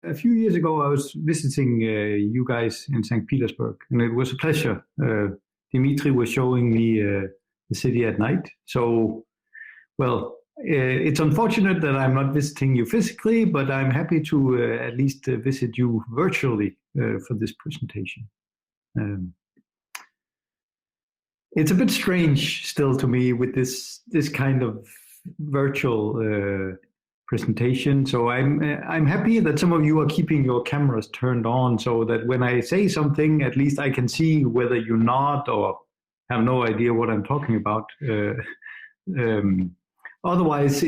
A few years ago, I was visiting you guys in St. Petersburg, and it was a pleasure. Dimitri was showing me the city at night. So, well, it's unfortunate that I'm not visiting you physically, but I'm happy to at least visit you virtually for this presentation. It's a bit strange still to me with this kind of virtual presentation. So I'm happy that some of you are keeping your cameras turned on so that when I say something, at least I can see whether you nod or have no idea what I'm talking about. Otherwise,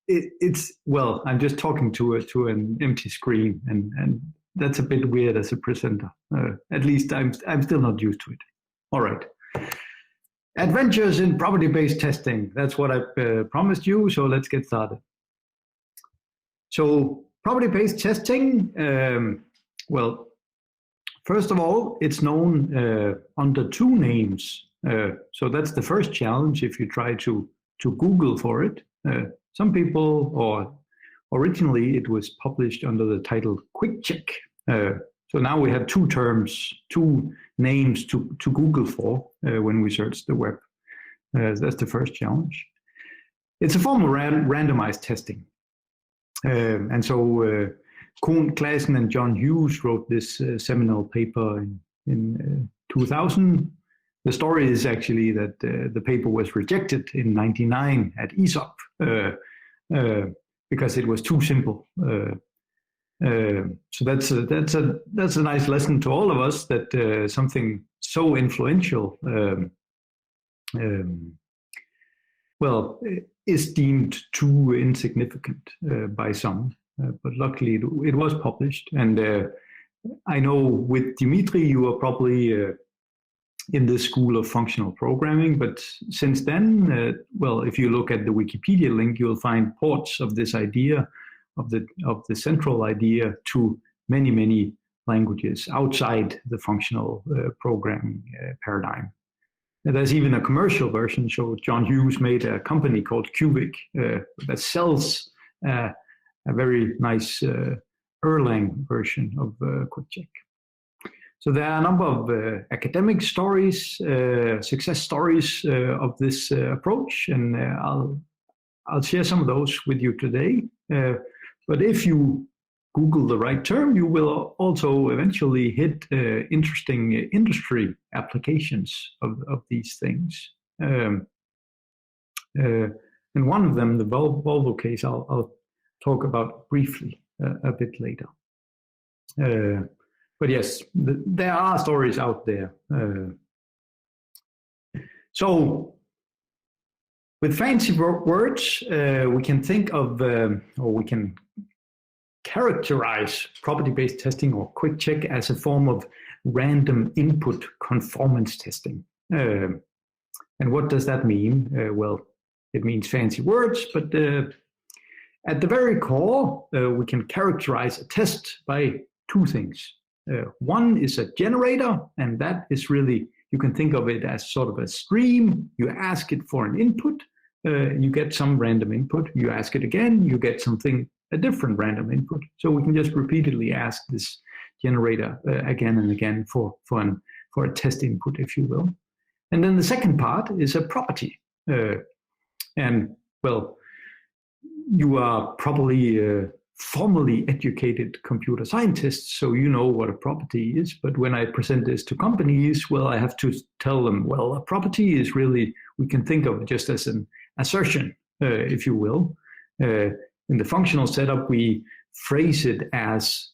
it's well, I'm just talking to an empty screen, and that's a bit weird as a presenter. At least I'm still not used to it. All right. Adventures in property-based testing. That's what I promised you. So let's get started. So property-based testing, well, first of all, it's known under two names. So that's the first challenge if you try to Google for it. Some people, or originally it was published under the title QuickCheck. So now we have two terms, two names to Google for when we search the web. That's the first challenge. It's a form of randomized testing. And so Claessen and Hughes wrote this seminal paper in 2000. The story is actually that the paper was rejected in '99 at ESOP because it was too simple. So that's a nice lesson to all of us that something so influential, well, is deemed too insignificant by some. But luckily, it was published, and I know with Dimitri, you are probably in this school of functional programming, but since then, well, if you look at the Wikipedia link, you'll find ports of this idea, of the central idea, to many languages outside the functional programming paradigm. And there's even a commercial version. So John Hughes made a company called Cubic that sells a very nice Erlang version of QuickCheck. So there are a number of academic stories, success stories of this approach, and I'll share some of those with you today. But if you Google the right term, you will also eventually hit interesting industry applications of these things. And one of them, the Volvo case, I'll talk about briefly a bit later. But yes, there are stories out there. So with fancy words, we can think of, or we can characterize property-based testing or QuickCheck as a form of random input conformance testing. And what does that mean? Well, it means fancy words, but at the very core, we can characterize a test by two things. One is a generator, and that is really, you can think of it as sort of a stream. You ask it for an input, you get some random input. You ask it again, you get something, a different random input. So we can just repeatedly ask this generator again and again for a test input, if you will. And then the second part is a property. And well, you are probably formally educated computer scientists, so you know what a property is. But when I present this to companies, well, I have to tell them, well, a property is really, we can think of it just as an assertion, if you will. In the functional setup, we phrase it as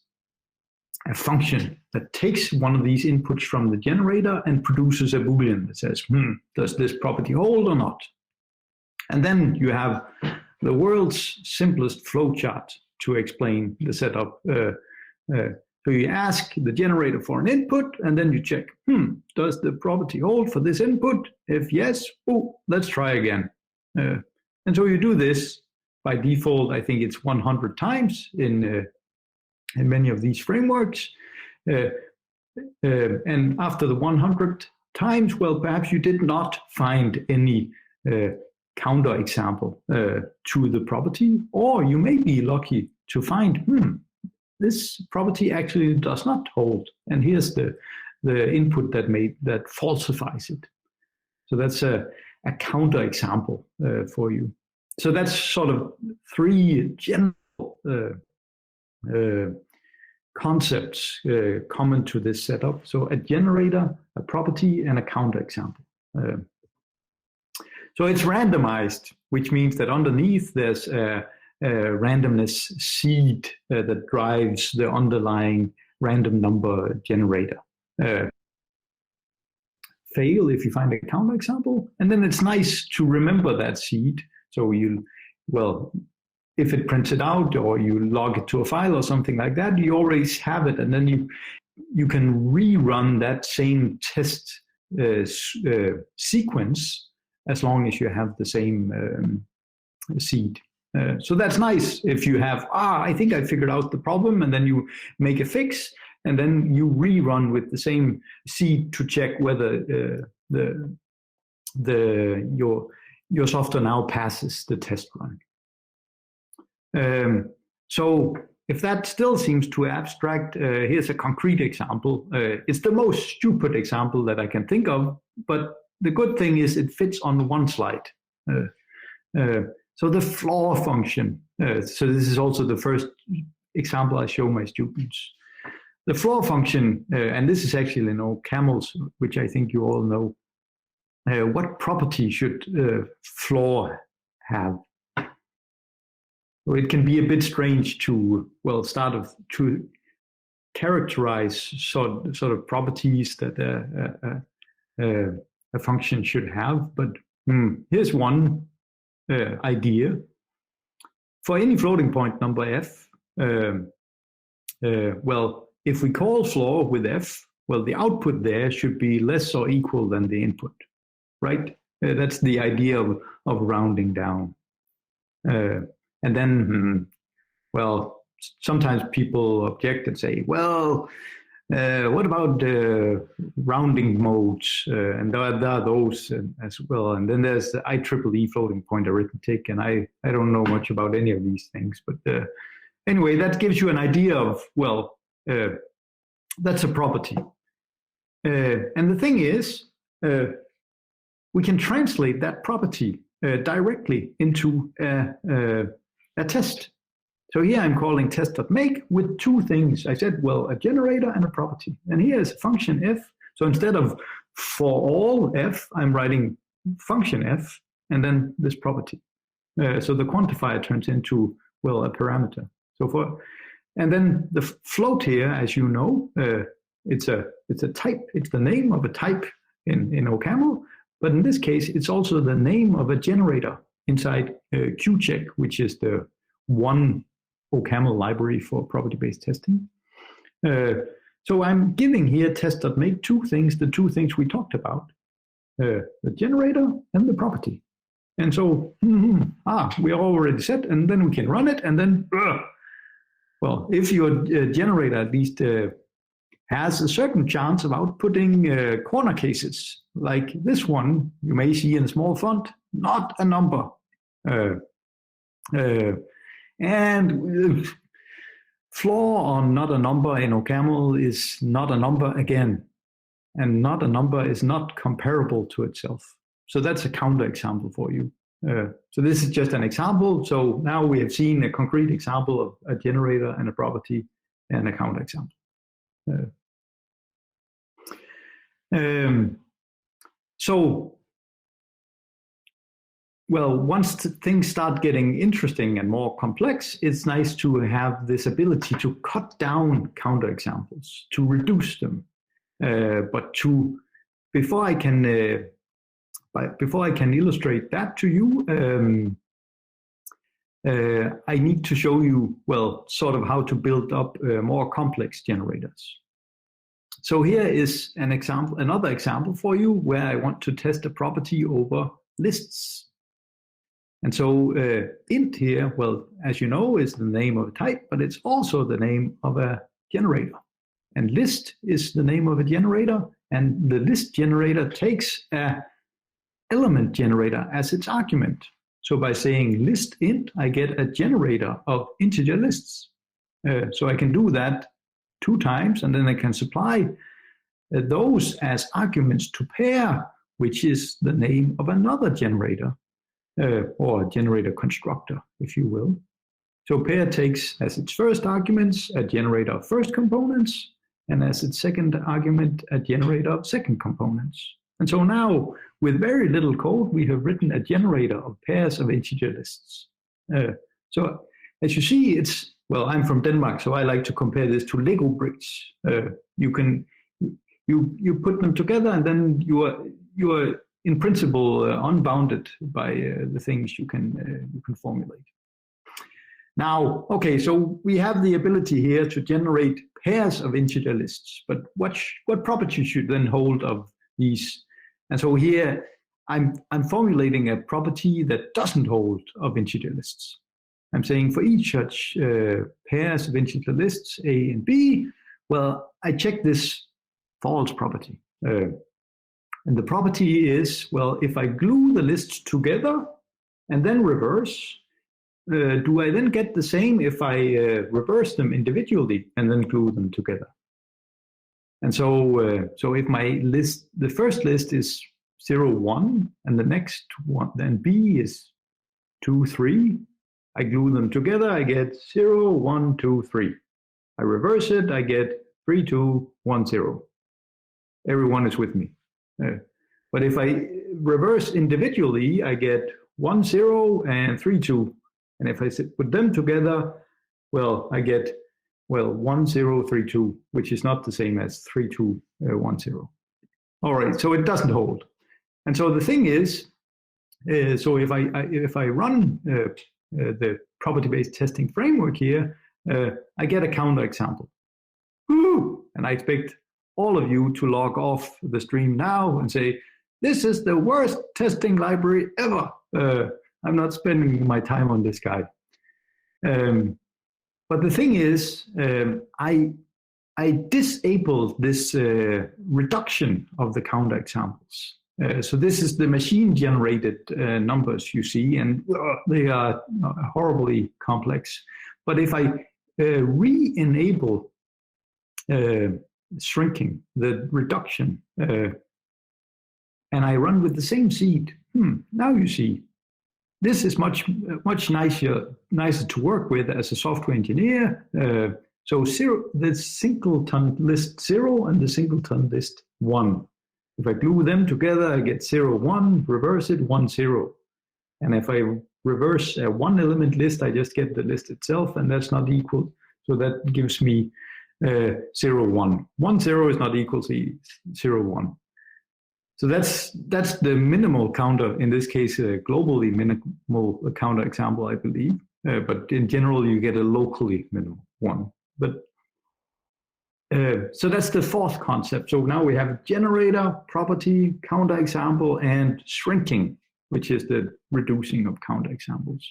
a function that takes one of these inputs from the generator and produces a Boolean that says, does this property hold or not? And then you have the world's simplest flowchart to explain the setup. So you ask the generator for an input, and then you check, does the property hold for this input? If yes, let's try again. And so you do this by default. I think it's 100 times in many of these frameworks. And after the 100 times, well, perhaps you did not find any counterexample to the property, or you may be lucky to find, this property actually does not hold. And here's the input that falsifies it. So that's a counterexample for you. So that's sort of three general concepts common to this setup. So a generator, a property, and a counterexample. So it's randomized, which means that underneath there's a randomness seed that drives the underlying random number generator. Fail if you find a counterexample, and then it's nice to remember that seed. So if it prints it out or you log it to a file or something like that, you always have it, and then you can rerun that same test sequence as long as you have the same seed. So that's nice if you have, I think I figured out the problem, and then you make a fix, and then you rerun with the same seed to check whether your software now passes the test run. So if that still seems too abstract, here's a concrete example. It's the most stupid example that I can think of, but the good thing is it fits on one slide. So the floor function. So this is also the first example I show my students. The floor function, and this is actually camels, which I think you all know. What property should floor have? So it can be a bit strange to to characterize sort of properties that a function should have. But here's one idea. For any floating point number f, if we call floor with f, the output there should be less or equal than the input, right? That's the idea of rounding down. And then, sometimes people object and say, what about rounding modes? And there are those as well. And then there's the IEEE floating point arithmetic, and I don't know much about any of these things. But anyway, that gives you an idea of, that's a property. And the thing is, we can translate that property directly into a test. So here I'm calling test.make with two things. I said, a generator and a property. And here is function f. So instead of for all f, I'm writing function f and then this property. So the quantifier turns into, a parameter. And then the float here, as you know, it's a type. It's the name of a type in OCaml. But in this case, it's also the name of a generator inside QuickCheck, which is the one OCaml library for property-based testing. So I'm giving here test.make two things, the two things we talked about, the generator and the property. And so, we are already set, and then we can run it, and then, if your generator at least has a certain chance of outputting corner cases, like this one, you may see in small font, not a number. And floor on not a number in OCaml is not a number again. And not a number is not comparable to itself. So that's a counterexample for you. So this is just an example. So now we have seen a concrete example of a generator and a property and a counterexample. Once things start getting interesting and more complex, it's nice to have this ability to cut down counterexamples, to reduce them. But before I can illustrate that to you, I need to show you, sort of how to build up more complex generators. So here is another example for you where I want to test a property over lists. And so int here, as you know, is the name of a type, but it's also the name of a generator. And list is the name of a generator, and the list generator takes a element generator as its argument. So by saying list int, I get a generator of integer lists. So I can do that 2 times, and then I can supply those as arguments to pair, which is the name of another generator, or generator constructor, if you will. So pair takes as its first arguments a generator of first components, and as its second argument a generator of second components. And so now, with very little code, we have written a generator of pairs of integer lists. So as you see, it's, well, I'm from Denmark, so I like to compare this to Lego bricks. You put them together, and then you are in principle unbounded by the things you can formulate. Now, okay, so we have the ability here to generate pairs of integer lists, but what properties should then hold of these? And so here I'm formulating a property that doesn't hold of integer lists. I'm saying for each such pairs of integer lists, A and B, well, I check this false property. And the property is, well, if I glue the lists together and then reverse, do I then get the same if I reverse them individually and then glue them together? And so, so if my list, the first list is 0, 1, and the next one, then B is 2, 3, I glue them together, I get 0, 1, 2, 3. I reverse it, I get 3, 2, 1, 0. Everyone is with me. But if I reverse individually, I get 1, 0, and 3, 2. And if I put them together, well, I get, well, 1, 0, 3, 2, which is not the same as 3, 2, 1, 0. All right, so it doesn't hold. And so the thing is, so if I run the property-based testing framework here, I get a counterexample. Woo! And I expect all of you to log off the stream now and say, this is the worst testing library ever. I'm not spending my time on this guy. But the thing is, I disabled this reduction of the counterexamples. So this is the machine-generated numbers you see, and they are horribly complex. But if I re-enable shrinking, the reduction, and I run with the same seed, now you see, this is much nicer to work with as a software engineer. So the singleton list 0 and the singleton list 1. If I glue them together, I get 0, 1, reverse it, 1, 0. And if I reverse a 1 element list, I just get the list itself, and that's not equal. So that gives me 0, 1. 1, 0 is not equal to 0, 1. So that's the minimal counter, in this case, a globally minimal counter example, I believe. But in general, you get a locally minimal one. But so that's the fourth concept. So now we have generator, property, counter example, and shrinking, which is the reducing of counter examples.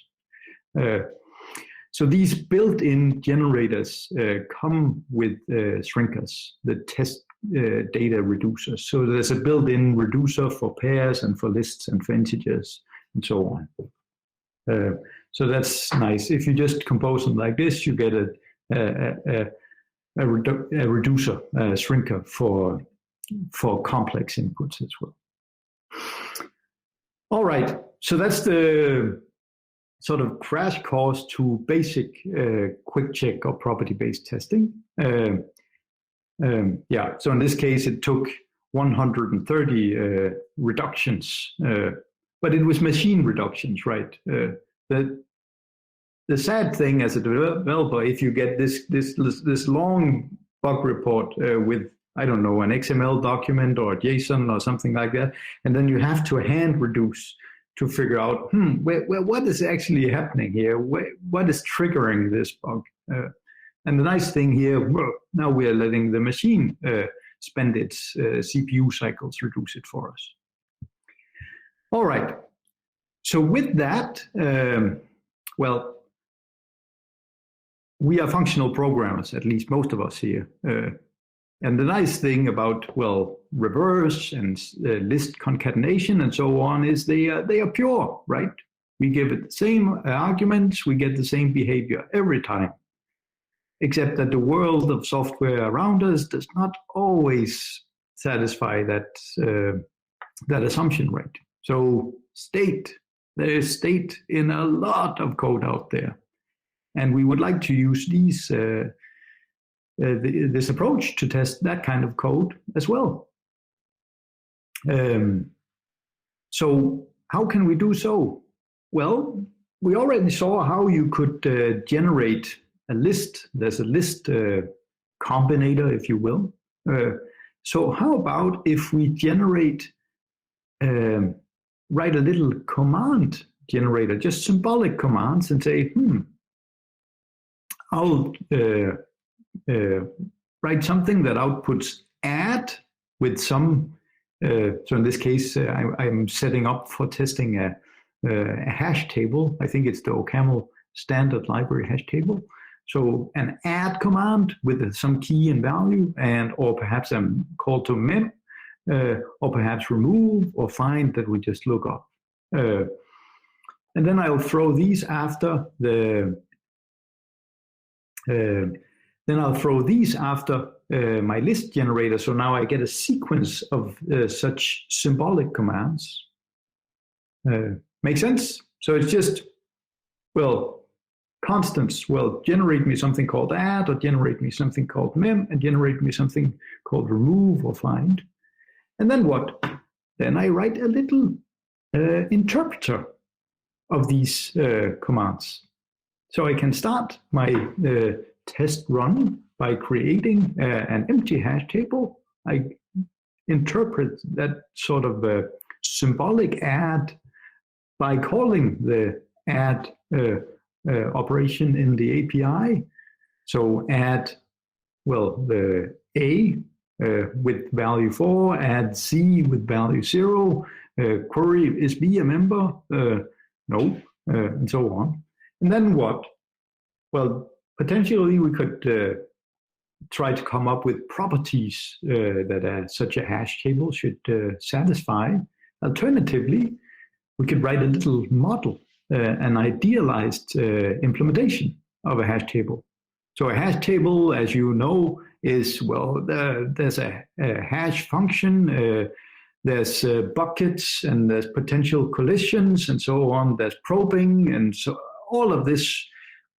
So these built-in generators come with shrinkers, the test data reducers. So there's a built-in reducer for pairs and for lists and for integers and so on. So that's nice. If you just compose them like this, you get a reducer, a shrinker for complex inputs as well. All right, so that's the sort of crash course to basic QuickCheck or property-based testing. Yeah, so in this case, it took 130 reductions, but it was machine reductions, right? The sad thing as a developer, if you get this long bug report with, I don't know, an XML document or a JSON or something like that, and then you have to hand reduce to figure out, what is actually happening here? What is triggering this bug? And the nice thing here, now we are letting the machine spend its CPU cycles, reduce it for us. All right. So with that, well, we are functional programmers, at least most of us here. And the nice thing about, well, reverse and list concatenation and so on is they are pure, right? We give it the same arguments, we get the same behavior every time. except that the world of software around us does not always satisfy that assumption, right? So there is state in a lot of code out there. And we would like to use this approach to test that kind of code as well. So how can we do so? Well, we already saw how you could generate a list. There's a list combinator, if you will. So how about if we write a little command generator, just symbolic commands, and say, I'll write something that outputs add with some, so in this case, I'm setting up for testing a hash table. I think it's the OCaml standard library hash table. So an add command with some key and value, or perhaps a call to mem, or perhaps remove or find that we just look up. And then I'll throw these after my list generator. So now I get a sequence of such symbolic commands. Make sense? So it's just, constants. Generate me something called add, or generate me something called mem, and generate me something called remove or find. And then what? Then I write a little interpreter of these commands. So I can start my test run by creating an empty hash table. I interpret that sort of symbolic add by calling the add operation in the API. So add, the A with value 4, add C with value 0, query, is B a member? No, and so on. And then what? Potentially we could try to come up with properties that such a hash table should satisfy. Alternatively, we could write a little model, an idealized implementation of a hash table. So a hash table, as you know, is, there's a hash function, there's buckets, and there's potential collisions, and so on. There's probing, and so all of this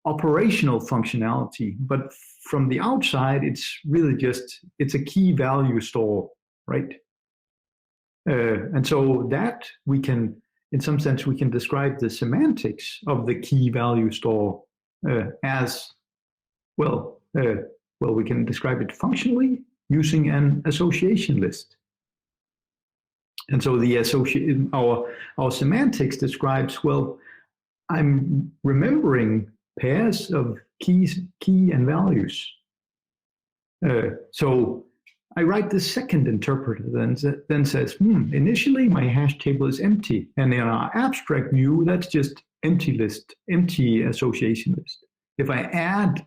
operational functionality. But from the outside, it's really it's a key value store, right? And so that we can, in some sense, we can describe the semantics of the key value store as, we can describe it functionally using an association list. And so our semantics describes, I'm remembering pairs of key and values. So I write the second interpreter then says, initially my hash table is empty. And in our abstract view, that's just empty list, empty association list. If I add,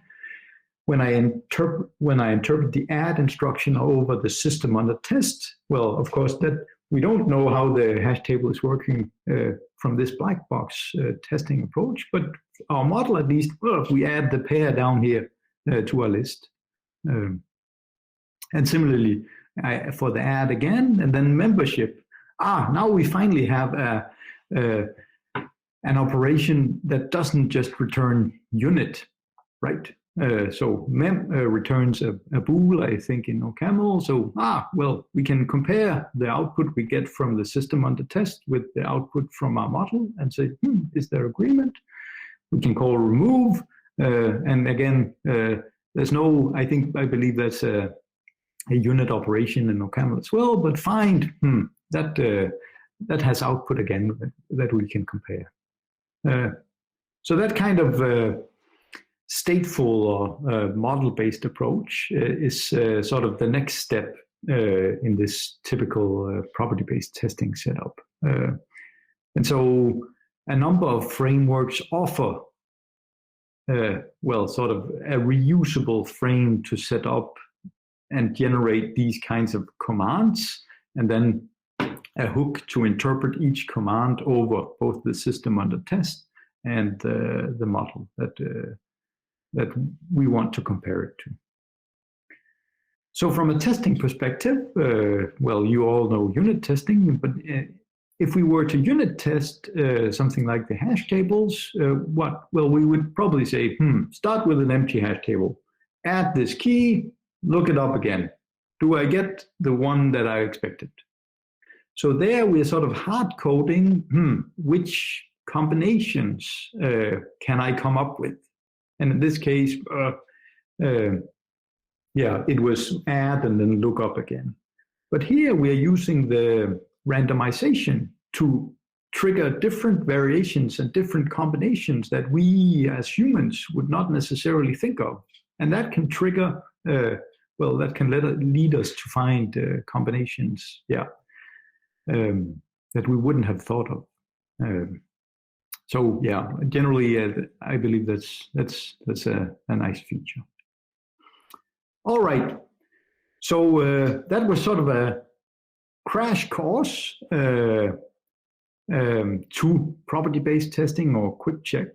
when I interpret the add instruction over the system under test, of course, that we don't know how the hash table is working from this black box testing approach, but our model at least, if we add the pair down here to our list. And similarly, for the add again, and then membership. Now we finally have an operation that doesn't just return unit, right? So mem returns a bool, I think, in OCaml. So, we can compare the output we get from the system under test with the output from our model and say, is there agreement? We can call remove. And again, there's no, I believe that's a unit operation in OCaml as well, but find, that has output again that we can compare. So that kind of stateful or model-based approach is sort of the next step in this typical property-based testing setup. And so a number of frameworks offer, sort of a reusable frame to set up and generate these kinds of commands, and then a hook to interpret each command over both the system under test and the model that that we want to compare it to. So from a testing perspective, well, you all know unit testing, but if we were to unit test something like the hash tables, what? Well, we would probably say, start with an empty hash table, add this key, look it up again. Do I get the one that I expected? So there we're sort of hard coding, which combinations can I come up with? And in this case, it was add and then look up again. But here we're using the randomization to trigger different variations and different combinations that we as humans would not necessarily think of. And that can trigger, that can lead us to find combinations, that we wouldn't have thought of. Generally, I believe that's a nice feature. All right, so that was sort of a crash course to property-based testing or QuickCheck.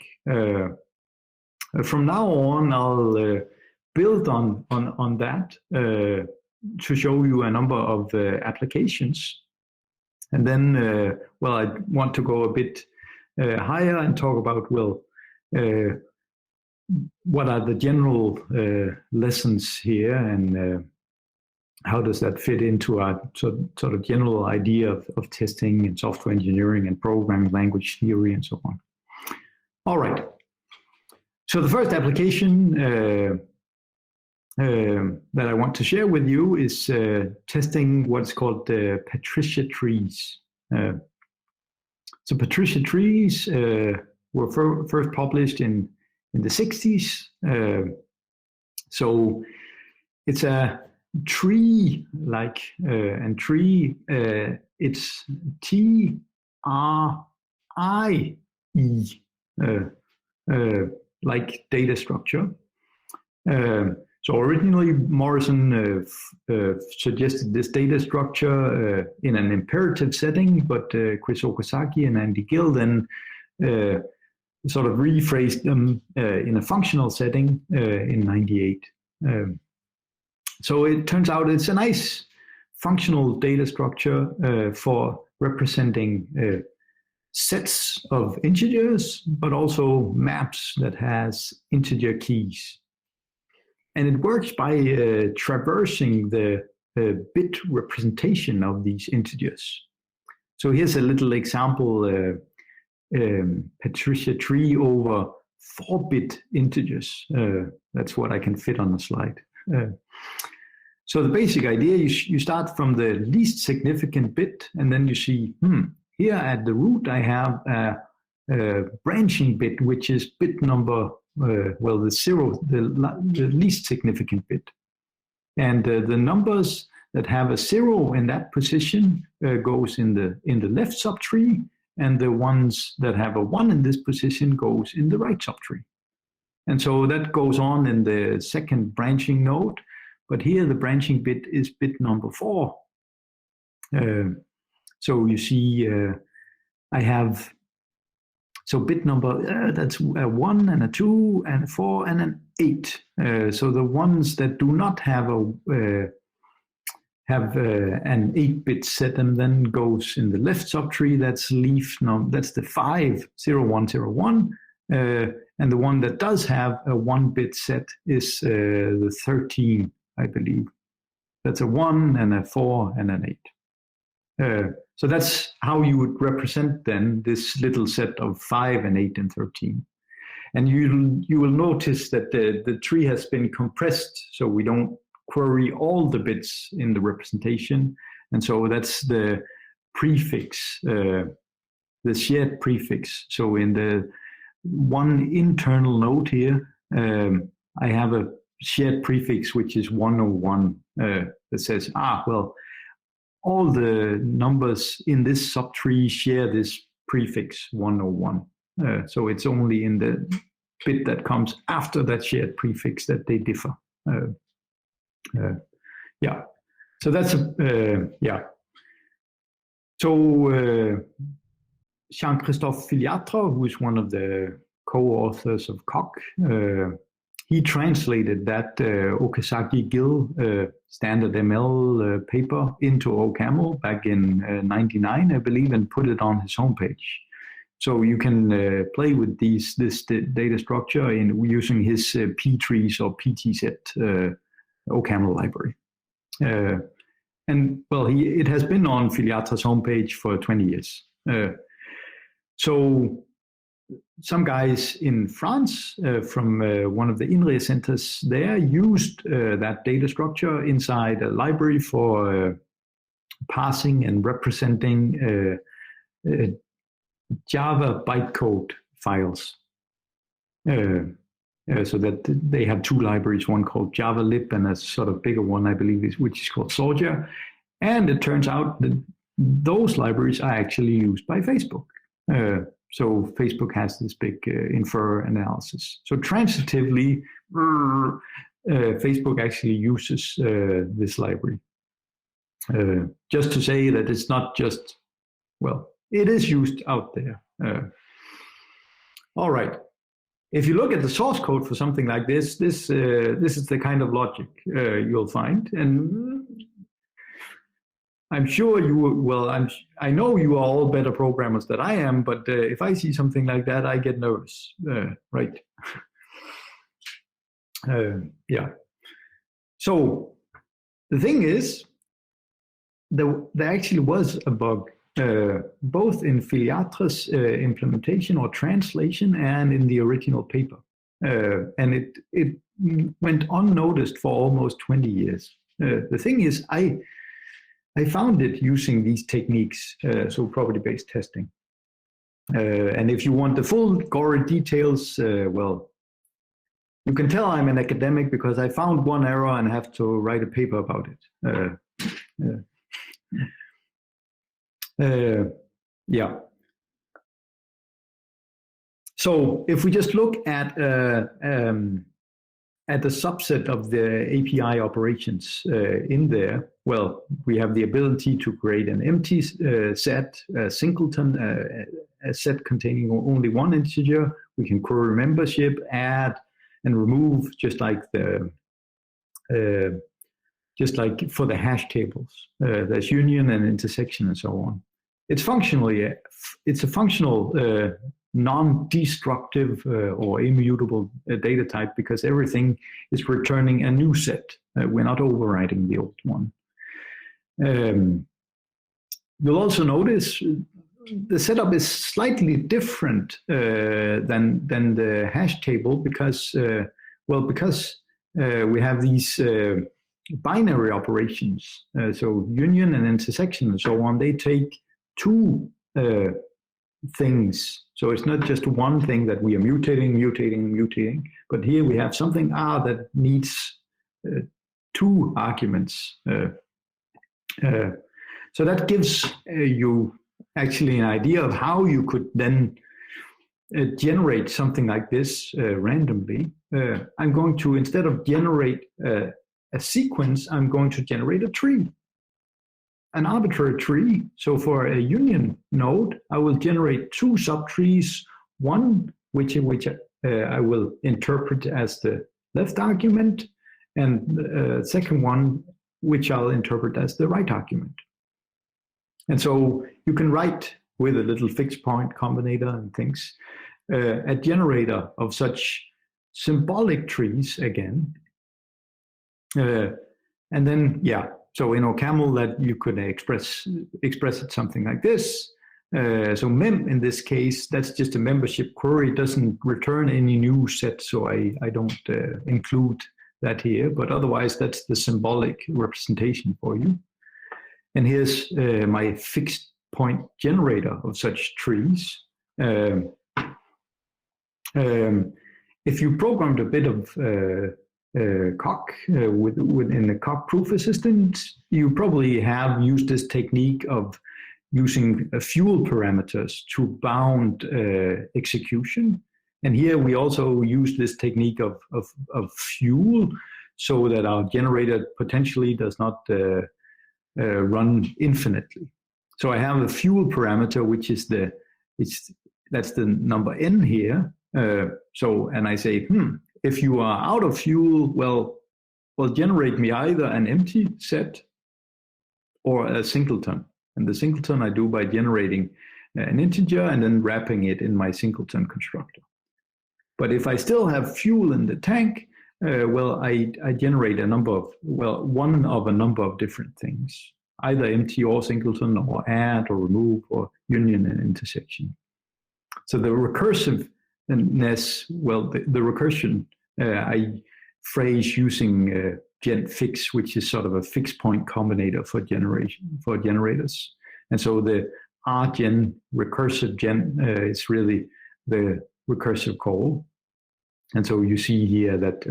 From now on, I'll build on that to show you a number of applications. And then, I want to go a bit higher and talk about, what are the general lessons here, and how does that fit into our sort of general idea of testing and software engineering and programming language theory and so on. All right. So the first application that I want to share with you is testing what's called Patricia Trees. So Patricia Trees were first published in the 60s. So it's a tree-like, and tree, it's T-R-I-E, like data structure. So originally, Morrison suggested this data structure in an imperative setting, but Chris Okazaki and Andy Gill then sort of rephrased them in a functional setting in '98. So it turns out it's a nice functional data structure for representing sets of integers, but also maps that has integer keys. And it works by traversing the bit representation of these integers. So here's a little example, Patricia tree over 4-bit integers. That's what I can fit on the slide. So the basic idea, you start from the least significant bit, and then you see, here at the root I have a branching bit, which is bit number, the zero, the least significant bit. And the numbers that have a 0 in that position goes in the left subtree, and the ones that have a 1 in this position goes in the right subtree. And so that goes on in the second branching node, but here the branching bit is bit number 4. So you see I have, so bit number, that's a 1 and a 2 and a 4 and an 8. So the ones that do not have an 8-bit set, and then goes in the left subtree, that's that's the 5, 0, 1, 0, 1. And the one that does have a 1-bit set is the 13, I believe. That's a 1 and a 4 and an 8. So that's how you would represent then this little set of 5 and 8 and 13. And you will notice that the tree has been compressed, so we don't query all the bits in the representation. And so that's the prefix, the shared prefix. So in the one internal node here, I have a shared prefix, which is 101, that says, all the numbers in this subtree share this prefix 101. So it's only in the bit that comes after that shared prefix that they differ. So that's So Jean-Christophe Filiatre, who is one of the co-authors of COC, he translated that Okazaki-Gill standard ML paper into OCaml back in '99, I believe, and put it on his homepage. So you can play with this data structure using his P-trees or PTZ OCaml library. And well, it has been on Filiatra's homepage for 20 years. So some guys in France from one of the INRIA centers there used that data structure inside a library for parsing and representing Java bytecode files. So that they have two libraries, one called JavaLib and a sort of bigger one, I believe, which is called Soldier. And it turns out that those libraries are actually used by Facebook. So Facebook has this big infer analysis. So transitively, Facebook actually uses this library. Just to say that it's not just, well, it is used out there. All right. If you look at the source code for something like this, this is the kind of logic you'll find. And I'm sure you will, well, I know you are all better programmers than I am, but if I see something like that, I get nervous, right? Yeah. So the thing is, there actually was a bug, both in Filiatra's implementation or translation and in the original paper. And it went unnoticed for almost 20 years. The thing is, I found it using these techniques, so property-based testing. And if you want the full gory details, well, you can tell I'm an academic because I found one error and have to write a paper about it. Yeah. So if we just look at the subset of the API operations in there, well, we have the ability to create an empty set, a singleton, a set containing only one integer. We can query membership, add and remove, just like for the hash tables. There's union and intersection and so on. It's a functional non-destructive or immutable data type because everything is returning a new set. We're not overriding the old one. You'll also notice the setup is slightly different than the hash table because, we have these binary operations. So union and intersection and so on, they take two things. So it's not just one thing that we are mutating, but here we have something that needs two arguments. So that gives you actually an idea of how you could then generate something like this randomly. I'm going to, instead of generate a sequence, I'm going to generate a tree, an arbitrary tree. So for a union node, I will generate two subtrees, one which I will interpret as the left argument, and the second one which I'll interpret as the right argument. And so you can write with a little fixed point combinator and things, a generator of such symbolic trees again. And then, yeah, so in OCaml that you could express it something like this. So mem in this case, that's just a membership query. It doesn't return any new set, so I don't include that here, but otherwise that's the symbolic representation for you. And here's my fixed point generator of such trees. If you programmed a bit of Coq within the Coq proof assistant, you probably have used this technique of using fuel parameters to bound execution. And here we also use this technique of fuel so that our generator potentially does not run infinitely. So I have a fuel parameter, which is that's the number n here. And I say, if you are out of fuel, well, generate me either an empty set or a singleton. And the singleton I do by generating an integer and then wrapping it in my singleton constructor. But if I still have fuel in the tank, well, I generate a number of, well, one of a number of different things, either empty or singleton or add or remove or union and intersection. So the recursiveness, well, the recursion, I phrase using genfix, which is sort of a fixed point combinator for generators. And so the rgen, recursive gen, is really the recursive call. And so you see here that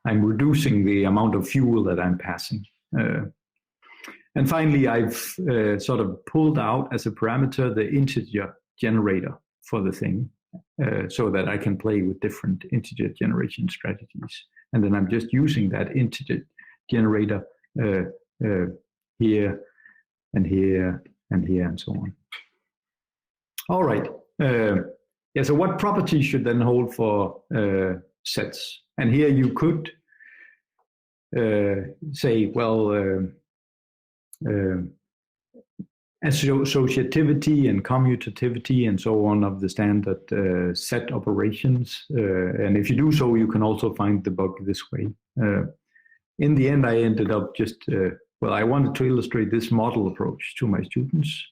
I'm reducing the amount of fuel that I'm passing. And finally, I've sort of pulled out as a parameter the integer generator for the thing, so that I can play with different integer generation strategies. And then I'm just using that integer generator here and here and here and so on. All right. Yeah, so what properties should then hold for sets? And here you could say, well, associativity and commutativity and so on of the standard set operations. And if you do so, you can also find the bug this way. In the end, I ended up just, well, I wanted to illustrate this model approach to my students.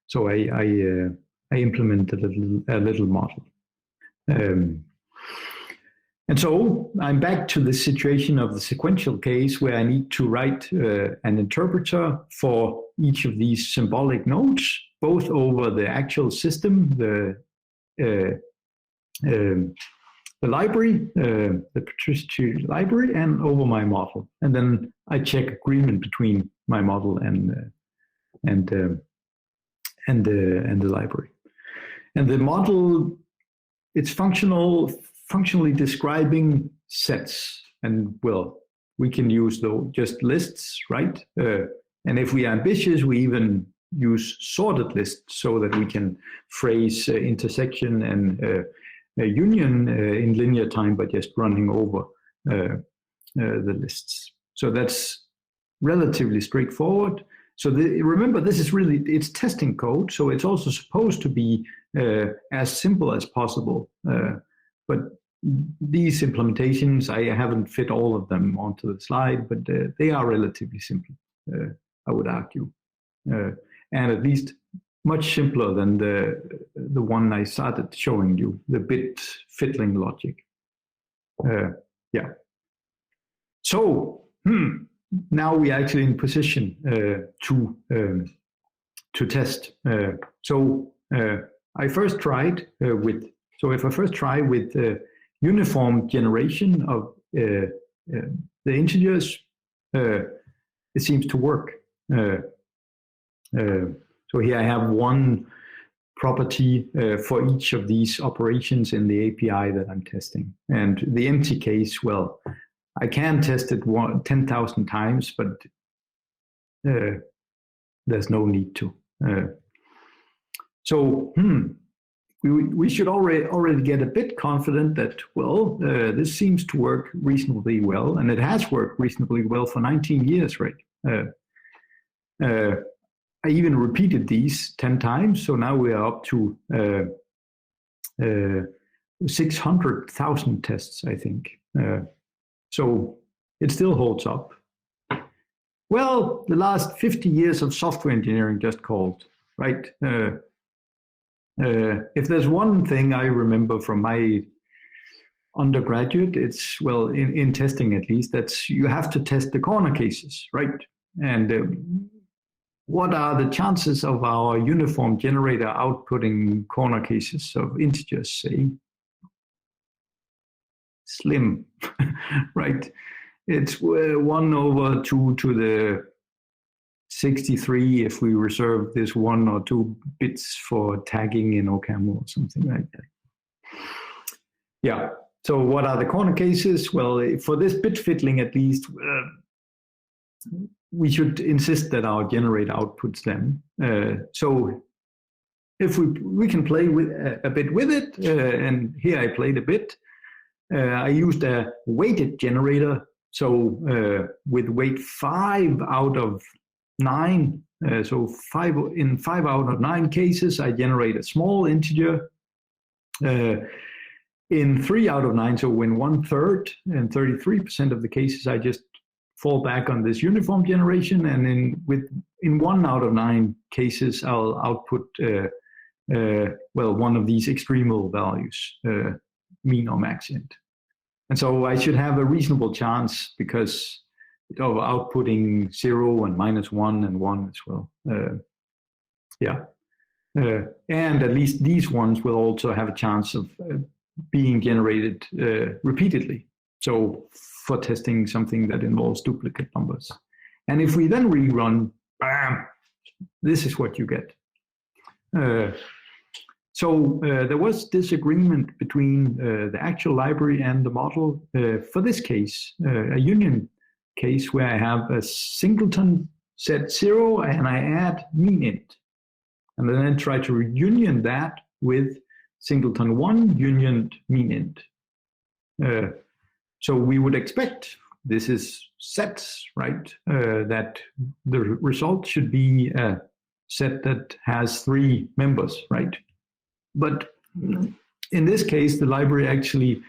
So I implemented a little model. And so I'm back to the situation of the sequential case where I need to write an interpreter for each of these symbolic nodes, both over the actual system, the library, the Patricia Trees library, and over my model. And then I check agreement between my model and the library. And the model, it's functionally describing sets. And well, we can use just lists, right? And if we are ambitious, we even use sorted lists so that we can phrase intersection and union in linear time by just running over the lists. So that's relatively straightforward. So remember, this is really, it's testing code, so it's also supposed to be as simple as possible. But these implementations, I haven't fit all of them onto the slide, but they are relatively simple, I would argue. And at least much simpler than the one I started showing you, the bit fiddling logic. Yeah. So, now we are actually in position to test. So I first tried with, so if I first try with uniform generation of the integers, it seems to work. So here I have one property for each of these operations in the API that I'm testing. And the empty case, well, I can test it 10,000 times, but there's no need to. So we should already get a bit confident that, well, this seems to work reasonably well, and it has worked reasonably well for 19 years, right? I even repeated these 10 times, so now we are up to 600,000 tests, I think. So it still holds up. Well, the last 50 years of software engineering just called, right? If there's one thing I remember from my undergraduate, it's, well, in testing at least, that's you have to test the corner cases, right? And what are the chances of our uniform generator outputting corner cases of integers, say? Slim, right? It's 1 over 2 to the 63 if we reserve this 1 or 2 bits for tagging in OCaml or something like that. Yeah, so what are the corner cases? Well, for this bit fiddling at least, we should insist that our generator outputs them. So if we can play with a bit with it, and here I played a bit. I used a weighted generator, so with weight 5 out of 9. So 5 out of 9 cases, I generate a small integer. In 3 out of 9, so in 1/3 and 33% of the cases, I just fall back on this uniform generation, and in 1 out of 9 cases, I'll output one of these extremal values, mean or max int. And so I should have a reasonable chance because of outputting 0 and -1 and 1 as well. And at least these ones will also have a chance of being generated repeatedly. So for testing something that involves duplicate numbers. And if we then rerun, bam, this is what you get. So there was disagreement between the actual library and the model. For this case, a union case where I have a singleton set 0 and I add mean int. And then I try to reunion that with singleton 1 union mean int. So we would expect, this is sets, right? That the result should be a set that has 3 members, right? But in this case, the library actually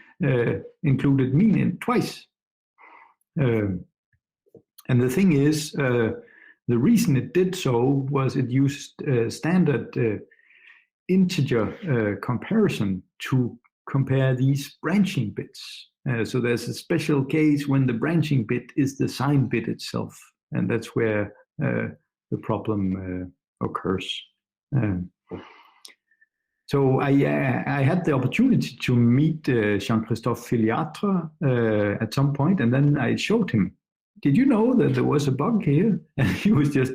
included mean int twice. And the thing is, the reason it did so was it used standard integer comparison to compare these branching bits. So there's a special case when the branching bit is the sign bit itself, and that's where the problem occurs. So I had the opportunity to meet Jean-Christophe Filiatre at some point, and then I showed him, did you know that there was a bug here? And he was just,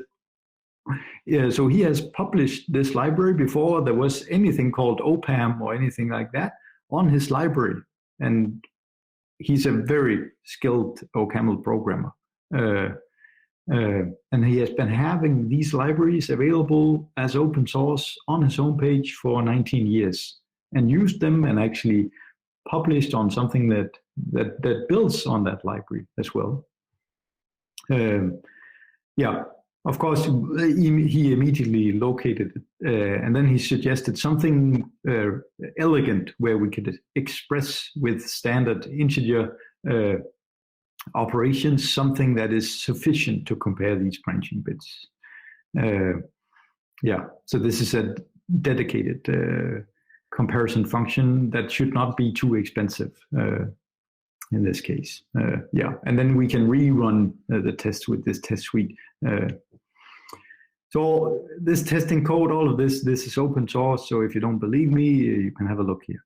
so he has published this library before there was anything called OPAM or anything like that on his library. And he's a very skilled OCaml programmer. And he has been having these libraries available as open source on his homepage for 19 years and used them and actually published on something that builds on that library as well. Of course, he immediately located it, and then he suggested something elegant where we could express with standard integer operations something that is sufficient to compare these branching bits. So this is a dedicated comparison function that should not be too expensive in this case. And then we can rerun the test with this test suite. So this testing code, all of this is open source. So if you don't believe me, you can have a look here.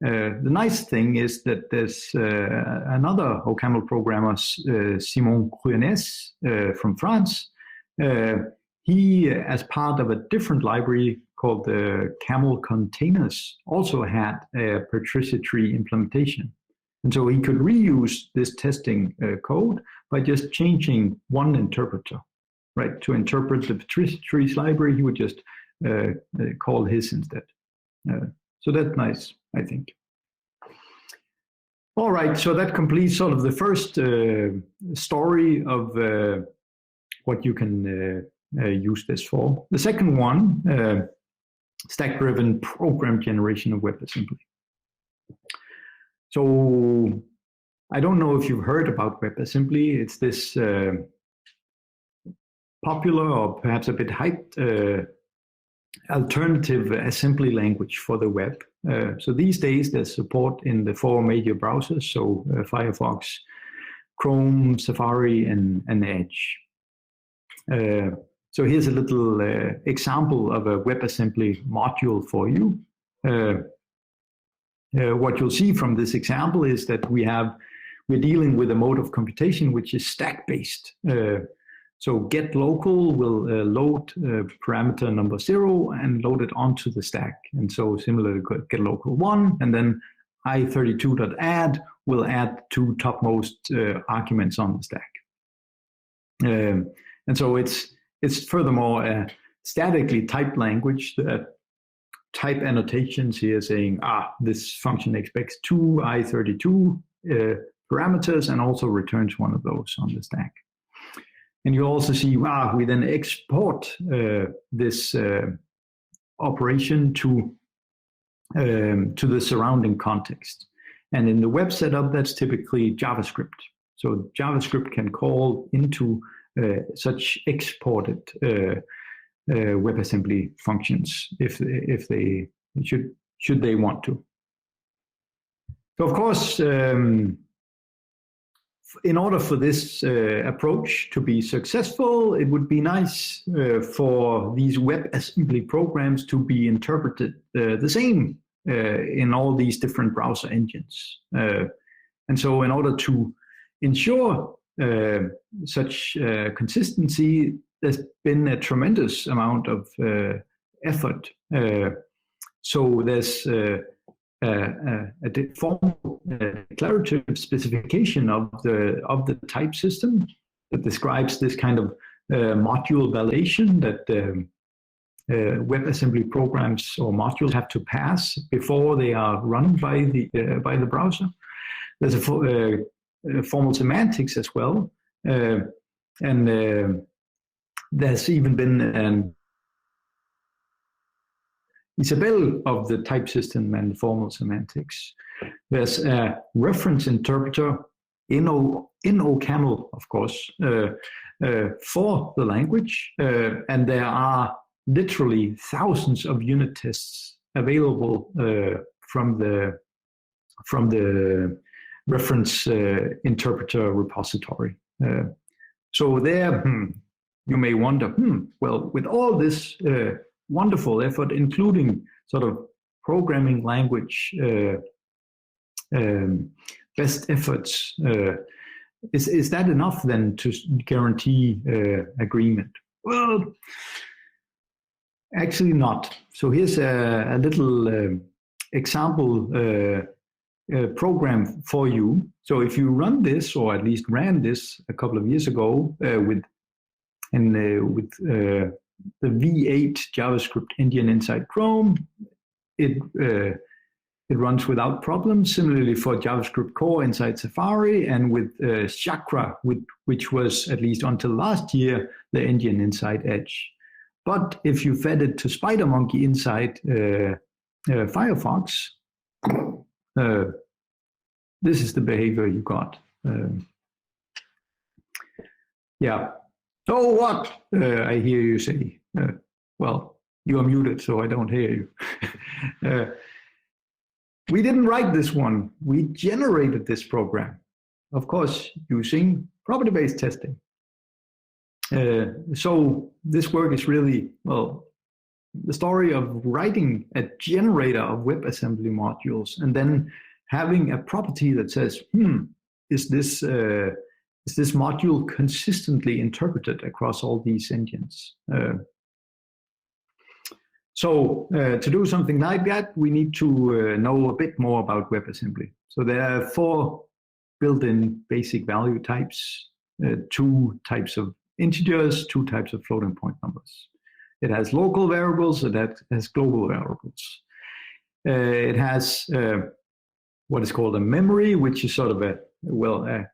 The nice thing is that there's another OCaml programmer, Simon Cruenès from France. He, as part of a different library called the Camel Containers, also had a Patricia Tree implementation. And so he could reuse this testing code by just changing one interpreter, right? To interpret the Patricia Trees library, he would just call his instead. So that's nice, I think. All right, so that completes sort of the first story of what you can use this for. The second one, stack-driven program generation of WebAssembly. So I don't know if you've heard about WebAssembly. It's this popular or perhaps a bit hyped alternative assembly language for the web. So these days there's support in the 4 major browsers, so Firefox, Chrome, Safari, and Edge. So here's a little example of a WebAssembly module for you. What you'll see from this example is that we're dealing with a mode of computation which is stack-based. So get local will load parameter number 0 and load it onto the stack. And so similar to get local 1, and then i32.add will add 2 topmost arguments on the stack. And so it's furthermore a statically typed language that type annotations here saying, this function expects 2 i32 parameters and also returns one of those on the stack. And you also see, we then export this operation to the surrounding context. And in the web setup, that's typically JavaScript. So JavaScript can call into such exported WebAssembly functions if they should they want to. So of course, in order for this approach to be successful, it would be nice for these WebAssembly programs to be interpreted the same in all these different browser engines. And so in order to ensure such consistency, there's been a tremendous amount of effort. So there's a formal declarative specification of the type system that describes this kind of module validation that WebAssembly programs or modules have to pass before they are run by the browser. There's a formal semantics as well, and there's even been an Isabel of the type system and formal semantics. There's a reference interpreter in OCaml, of course, for the language, and there are literally thousands of unit tests available from the reference interpreter repository. So there, you may wonder, well, with all this wonderful effort, including sort of programming language best efforts, is that enough then to guarantee agreement? Well, actually not. So here's a little example program for you. So if you run this, or at least ran this a couple of years ago with the V8 JavaScript engine inside Chrome, it runs without problems. Similarly for JavaScript core inside Safari, and with Chakra, which was, at least until last year, the engine inside Edge. But if you fed it to SpiderMonkey inside Firefox, this is the behavior you got. Yeah. So what? I hear you say. Well, you are muted, so I don't hear you. We didn't write this one. We generated this program, of course, using property-based testing. So this work is really, well, the story of writing a generator of WebAssembly modules and then having a property that says, is this module consistently interpreted across all these engines? So to do something like that, we need to know a bit more about WebAssembly. So there are 4 built-in basic value types, 2 types of integers, 2 types of floating point numbers. It has local variables, it has global variables. It has what is called a memory, which is sort of a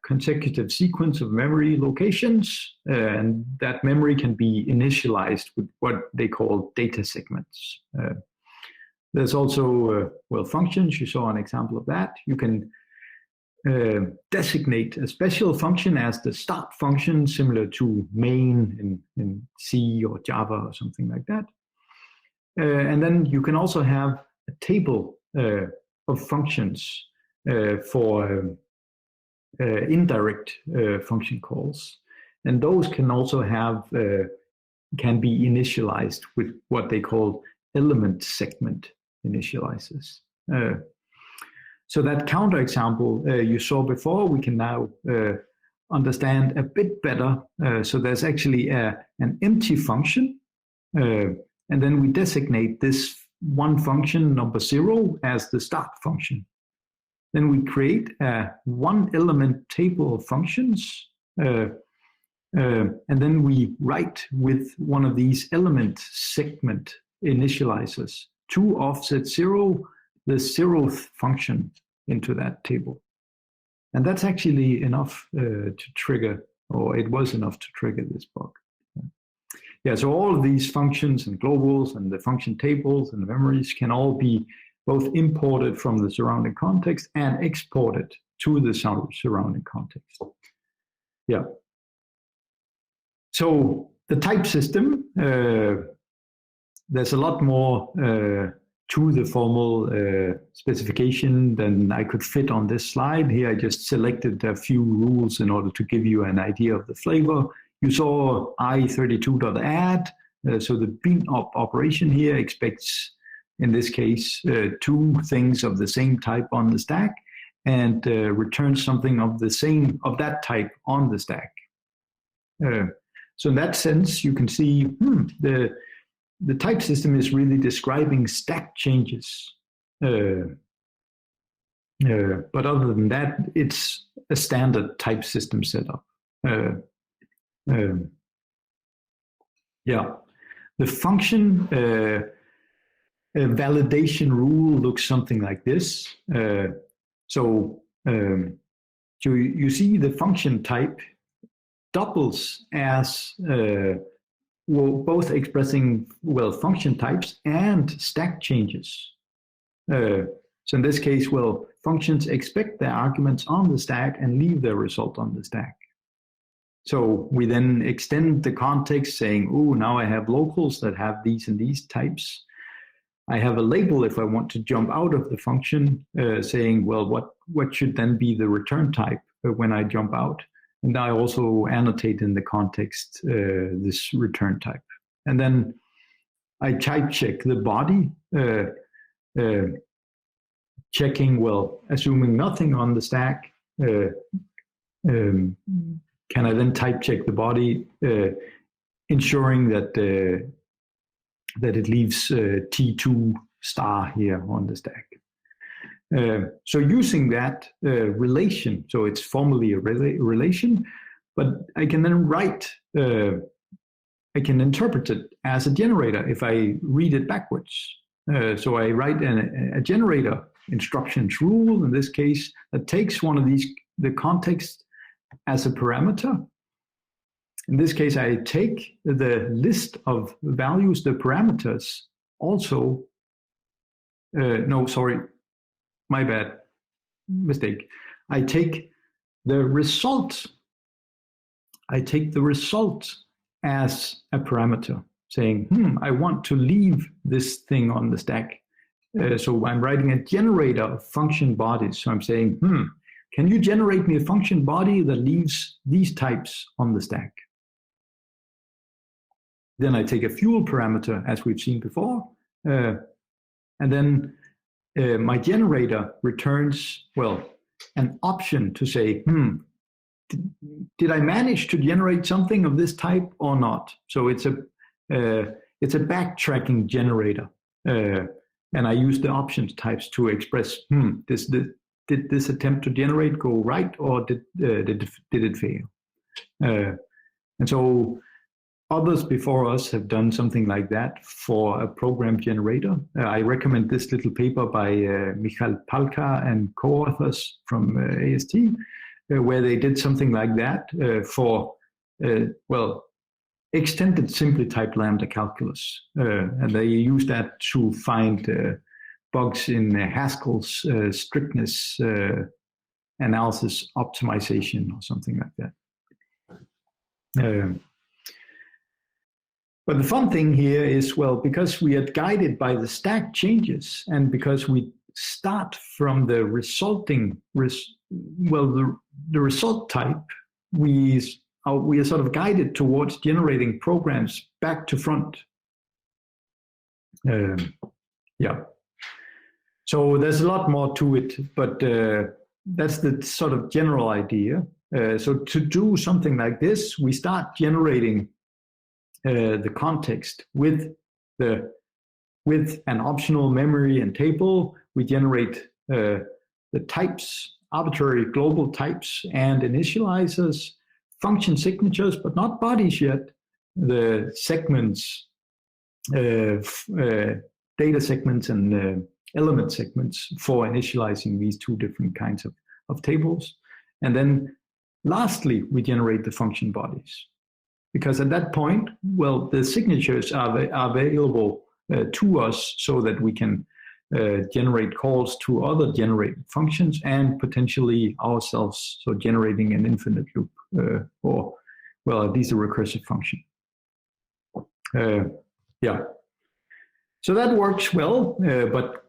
consecutive sequence of memory locations, and that memory can be initialized with what they call data segments. There's also, functions. You saw an example of that. You can designate a special function as the start function, similar to main in C or Java or something like that. And then you can also have a table of functions for indirect function calls, and those can also have can be initialized with what they call element segment initializers. So that counterexample you saw before, we can now understand a bit better. So there's actually an empty function, and then we designate this one function, number 0, as the start function. Then we create a one element table of functions, and then we write with one of these element segment initializers to offset 0, the 0th function into that table. And that's actually enough to trigger, or it was enough to trigger this bug. Yeah, so all of these functions and globals and the function tables and the memories can all be both imported from the surrounding context and exported to the surrounding context. Yeah. So the type system, there's a lot more to the formal specification than I could fit on this slide. Here I just selected a few rules in order to give you an idea of the flavor. You saw i32.add, so the bin op operation here expects, in this case, 2 things of the same type on the stack, and returns something of that type on the stack. So in that sense, you can see the type system is really describing stack changes. But other than that, it's a standard type system setup. Yeah, the function validation rule looks something like this. So you see the function type doubles as both expressing, well, function types and stack changes. So in this case, well, functions expect their arguments on the stack and leave their result on the stack. So we then extend the context saying, oh, now I have locals that have these and these types. I have a label if I want to jump out of the function saying, well, what should then be the return type when I jump out? And I also annotate in the context this return type. And then I type check the body, checking, well, assuming nothing on the stack, can I then type check the body, ensuring that that it leaves T2 star here on the stack. So using that relation, so it's formally a relation, but I can then write, I can interpret it as a generator if I read it backwards. So I write a generator instructions rule, in this case, that takes one of these, the context as a parameter. In this case, I take the list of values, the parameters, also, no, sorry, my bad, mistake. I take the result. I take the result as a parameter, saying, I want to leave this thing on the stack. So I'm writing a generator of function bodies. So I'm saying, can you generate me a function body that leaves these types on the stack? Then I take a fuel parameter, as we've seen before, and then my generator returns, well, an option to say, did I manage to generate something of this type or not? So it's a backtracking generator, and I use the options types to express, did this attempt to generate go right, or did it fail? And so others before us have done something like that for a program generator. I recommend this little paper by Michal Palka and co-authors from AST, where they did something like that for, well, extended simply typed lambda calculus. And they used that to find bugs in Haskell's strictness analysis optimization or something like that. But the fun thing here is, well, because we are guided by the stack changes, and because we start from the resulting, the result type, we are sort of guided towards generating programs back to front. Yeah. So there's a lot more to it, but that's the sort of general idea. So to do something like this, we start generating the context with an optional memory and table. We generate the types, arbitrary global types and initializers, function signatures, but not bodies yet. The segments data segments and element segments for initializing these two different kinds of tables. And then lastly, we generate the function bodies. Because at that point, well, the signatures are available to us so that we can generate calls to other generated functions and potentially ourselves, so generating an infinite loop or, well, at least a recursive function. Yeah. So that works well, but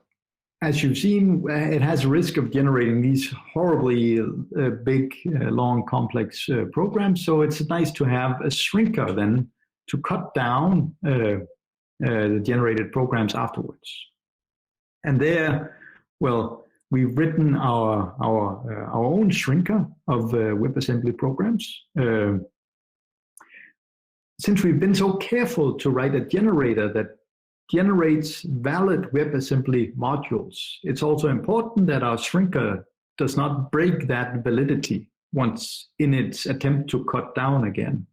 as you've seen, it has a risk of generating these horribly big, long, complex programs. So it's nice to have a shrinker then to cut down the generated programs afterwards. And there, well, we've written our own shrinker of WebAssembly programs. Since we've been so careful to write a generator that generates valid WebAssembly modules, it's also important that our shrinker does not break that validity once in its attempt to cut down again.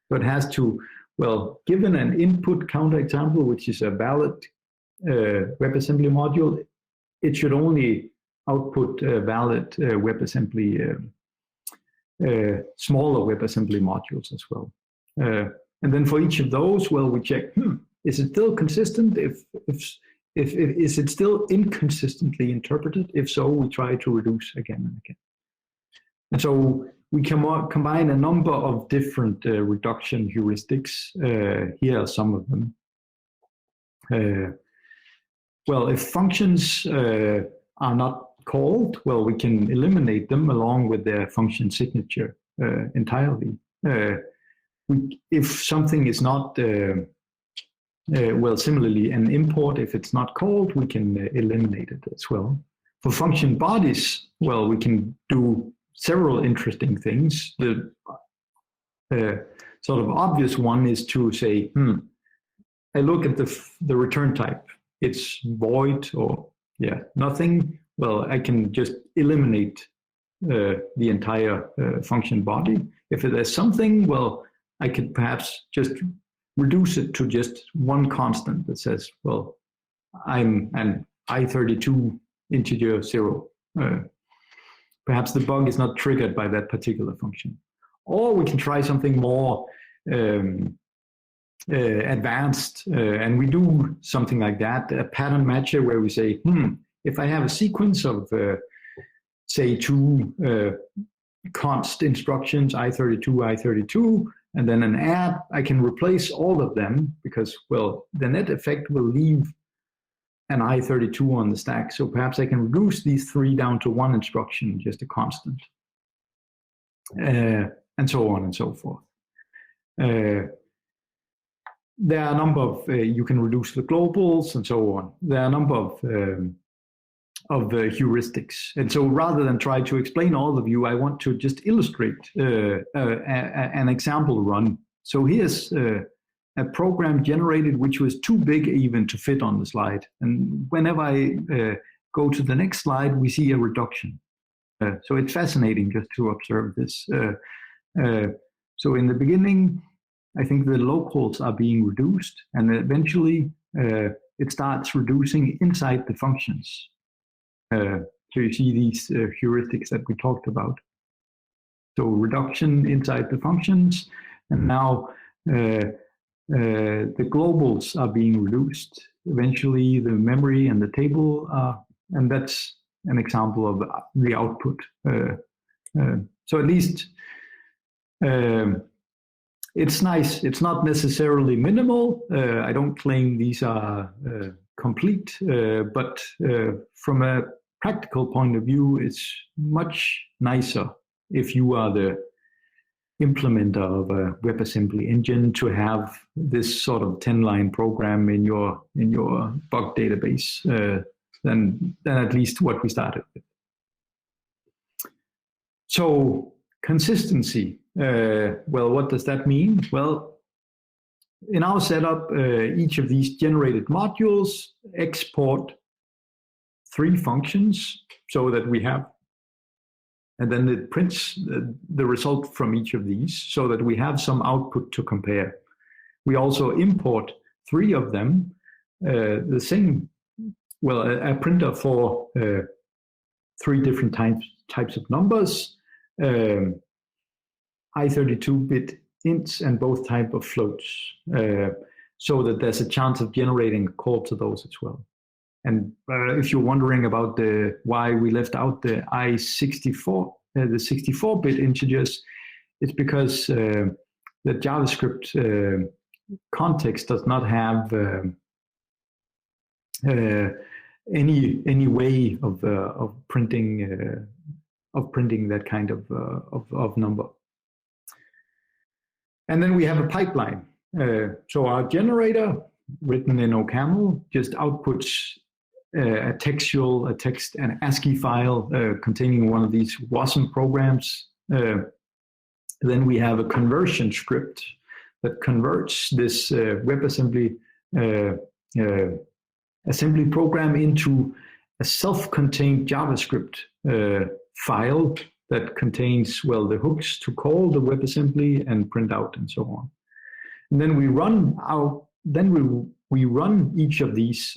So it has to, well, given an input counterexample, which is a valid WebAssembly module, it should only output valid WebAssembly, smaller WebAssembly modules as well. And then for each of those, well, we check, is it still consistent? If is it still inconsistently interpreted? If so, we try to reduce again and again. And so we can combine a number of different reduction heuristics. Here are some of them. Well, if functions are not called, well, we can eliminate them along with their function signature entirely. If something is not, well, similarly, an import, if it's not called, we can eliminate it as well. For function bodies, well, we can do several interesting things. The sort of obvious one is to say, I look at the return type. It's void or, yeah, nothing. Well, I can just eliminate the entire function body. If there's something, well, I could perhaps just reduce it to just one constant that says, well, I'm an I32 integer 0. Perhaps the bug is not triggered by that particular function. Or we can try something more advanced, and we do something like that, a pattern matcher where we say, if I have a sequence of, say, two const instructions, I32, I32, and then an add, I can replace all of them because, well, the net effect will leave an I32 on the stack. So perhaps I can reduce these three down to one instruction, just a constant, and so on and so forth. There are a number of, you can reduce the globals and so on. There are a number of heuristics. And so rather than try to explain all of you, I want to just illustrate an example run. So here's a program generated which was too big even to fit on the slide. And whenever I go to the next slide, we see a reduction. So it's fascinating just to observe this. So in the beginning, I think the locals are being reduced, and eventually it starts reducing inside the functions. So you see these heuristics that we talked about. So reduction inside the functions, and now the globals are being reduced. Eventually the memory and the table are, and that's an example of the output. So at least it's nice. It's not necessarily minimal. I don't claim these are complete, but from a practical point of view, it's much nicer if you are the implementer of a WebAssembly engine to have this sort of 10-line program in your bug database than at least what we started with. So consistency. Well, what does that mean? Well, in our setup, each of these generated modules export 3 functions so that we have, and then it prints the result from each of these so that we have some output to compare. We also import 3 of them, the same well, a printer for 3 different types of numbers, I32-bit ints and both type of floats, so that there's a chance of generating a call to those as well. And if you're wondering about why we left out the I64, the 64-bit integers, it's because the JavaScript context does not have any way of printing that kind of number. And then we have a pipeline. So our generator, written in OCaml, just outputs a text, an ASCII file containing one of these Wasm programs. Then we have a conversion script that converts this WebAssembly assembly program into a self-contained JavaScript file that contains, well, the hooks to call the WebAssembly and print out and so on. And then we run we run each of these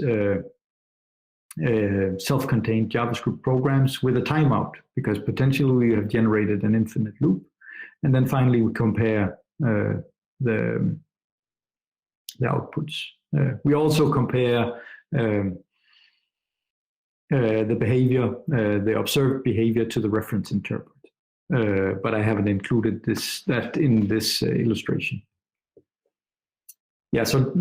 self-contained JavaScript programs with a timeout, because potentially we have generated an infinite loop. And then finally we compare the outputs. We also compare the behavior, the observed behavior, to the reference interpret. But I haven't included that in this illustration. Yeah, so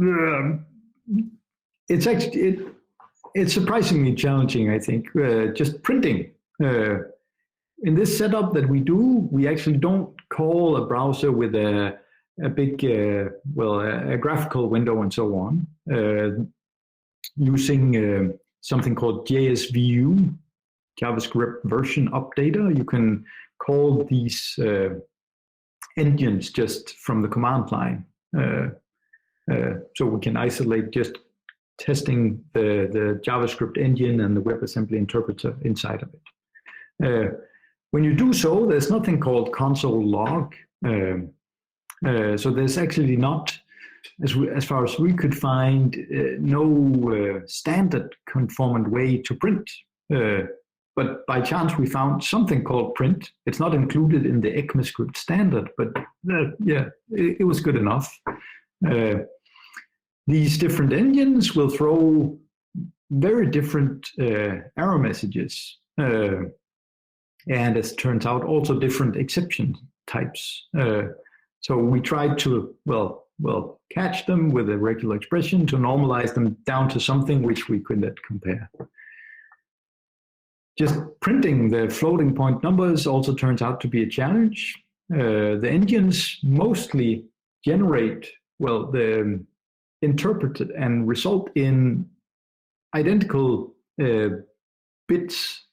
it's surprisingly challenging, I think, just printing. In this setup that we do, we actually don't call a browser with a big, a graphical window and so on, using something called JSVU, JavaScript version updater. You can call these engines just from the command line. So we can isolate just testing the JavaScript engine and the WebAssembly interpreter inside of it. When you do so, there's nothing called console log. So there's actually not, as far as we could find, no standard conformant way to print. But by chance, we found something called print. It's not included in the ECMAScript standard, but yeah, it was good enough. These different engines will throw very different error messages. And as it turns out, also different exception types. So we tried to, well, catch them with a regular expression to normalize them down to something which we could then compare. Just printing the floating point numbers also turns out to be a challenge. The engines mostly generate, well, the interpreted and result in identical bits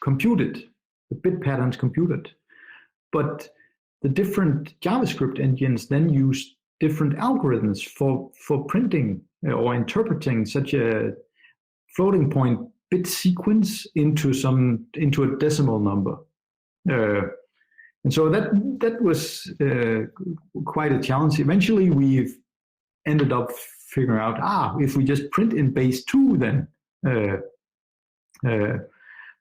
computed, the bit patterns computed. But the different JavaScript engines then use different algorithms for printing or interpreting such a floating point bit sequence into a decimal number. And so that was quite a challenge. Eventually we've ended up figuring out, if we just print in base 2 then.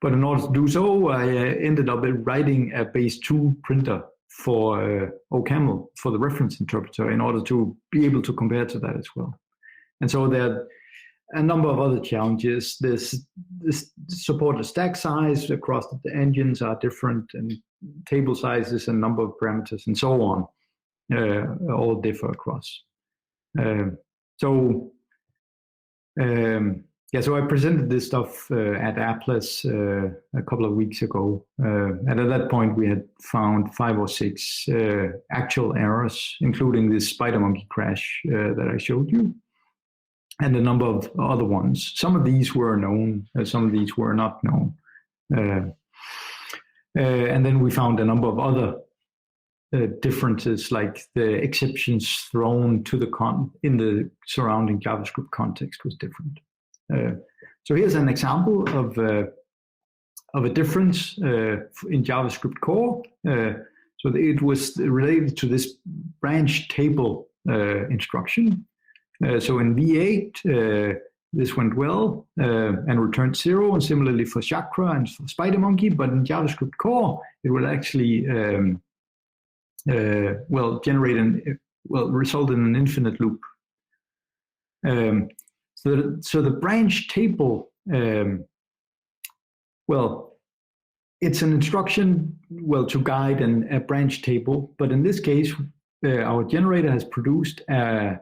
But in order to do so, I ended up writing a base 2 printer for OCaml, for the reference interpreter, in order to be able to compare to that as well. And so there are a number of other challenges. This supported stack size across the engines are different, and table sizes and number of parameters and so on all differ across. So I presented this stuff at Atlas a couple of weeks ago. And at that point, we had found 5 or 6 actual errors, including this spider monkey crash that I showed you, and a number of other ones. Some of these were known, some of these were not known. And then we found a number of other differences, like the exceptions thrown to in the surrounding JavaScript context was different. So here's an example of a difference in JavaScript core. So it was related to this branch table instruction. So in V8, this went well and returned 0, and similarly for Chakra and for Spider Monkey, but in JavaScript core, it will actually result in an infinite loop. So the branch table, it's an instruction, to guide a branch table, but in this case, our generator has produced a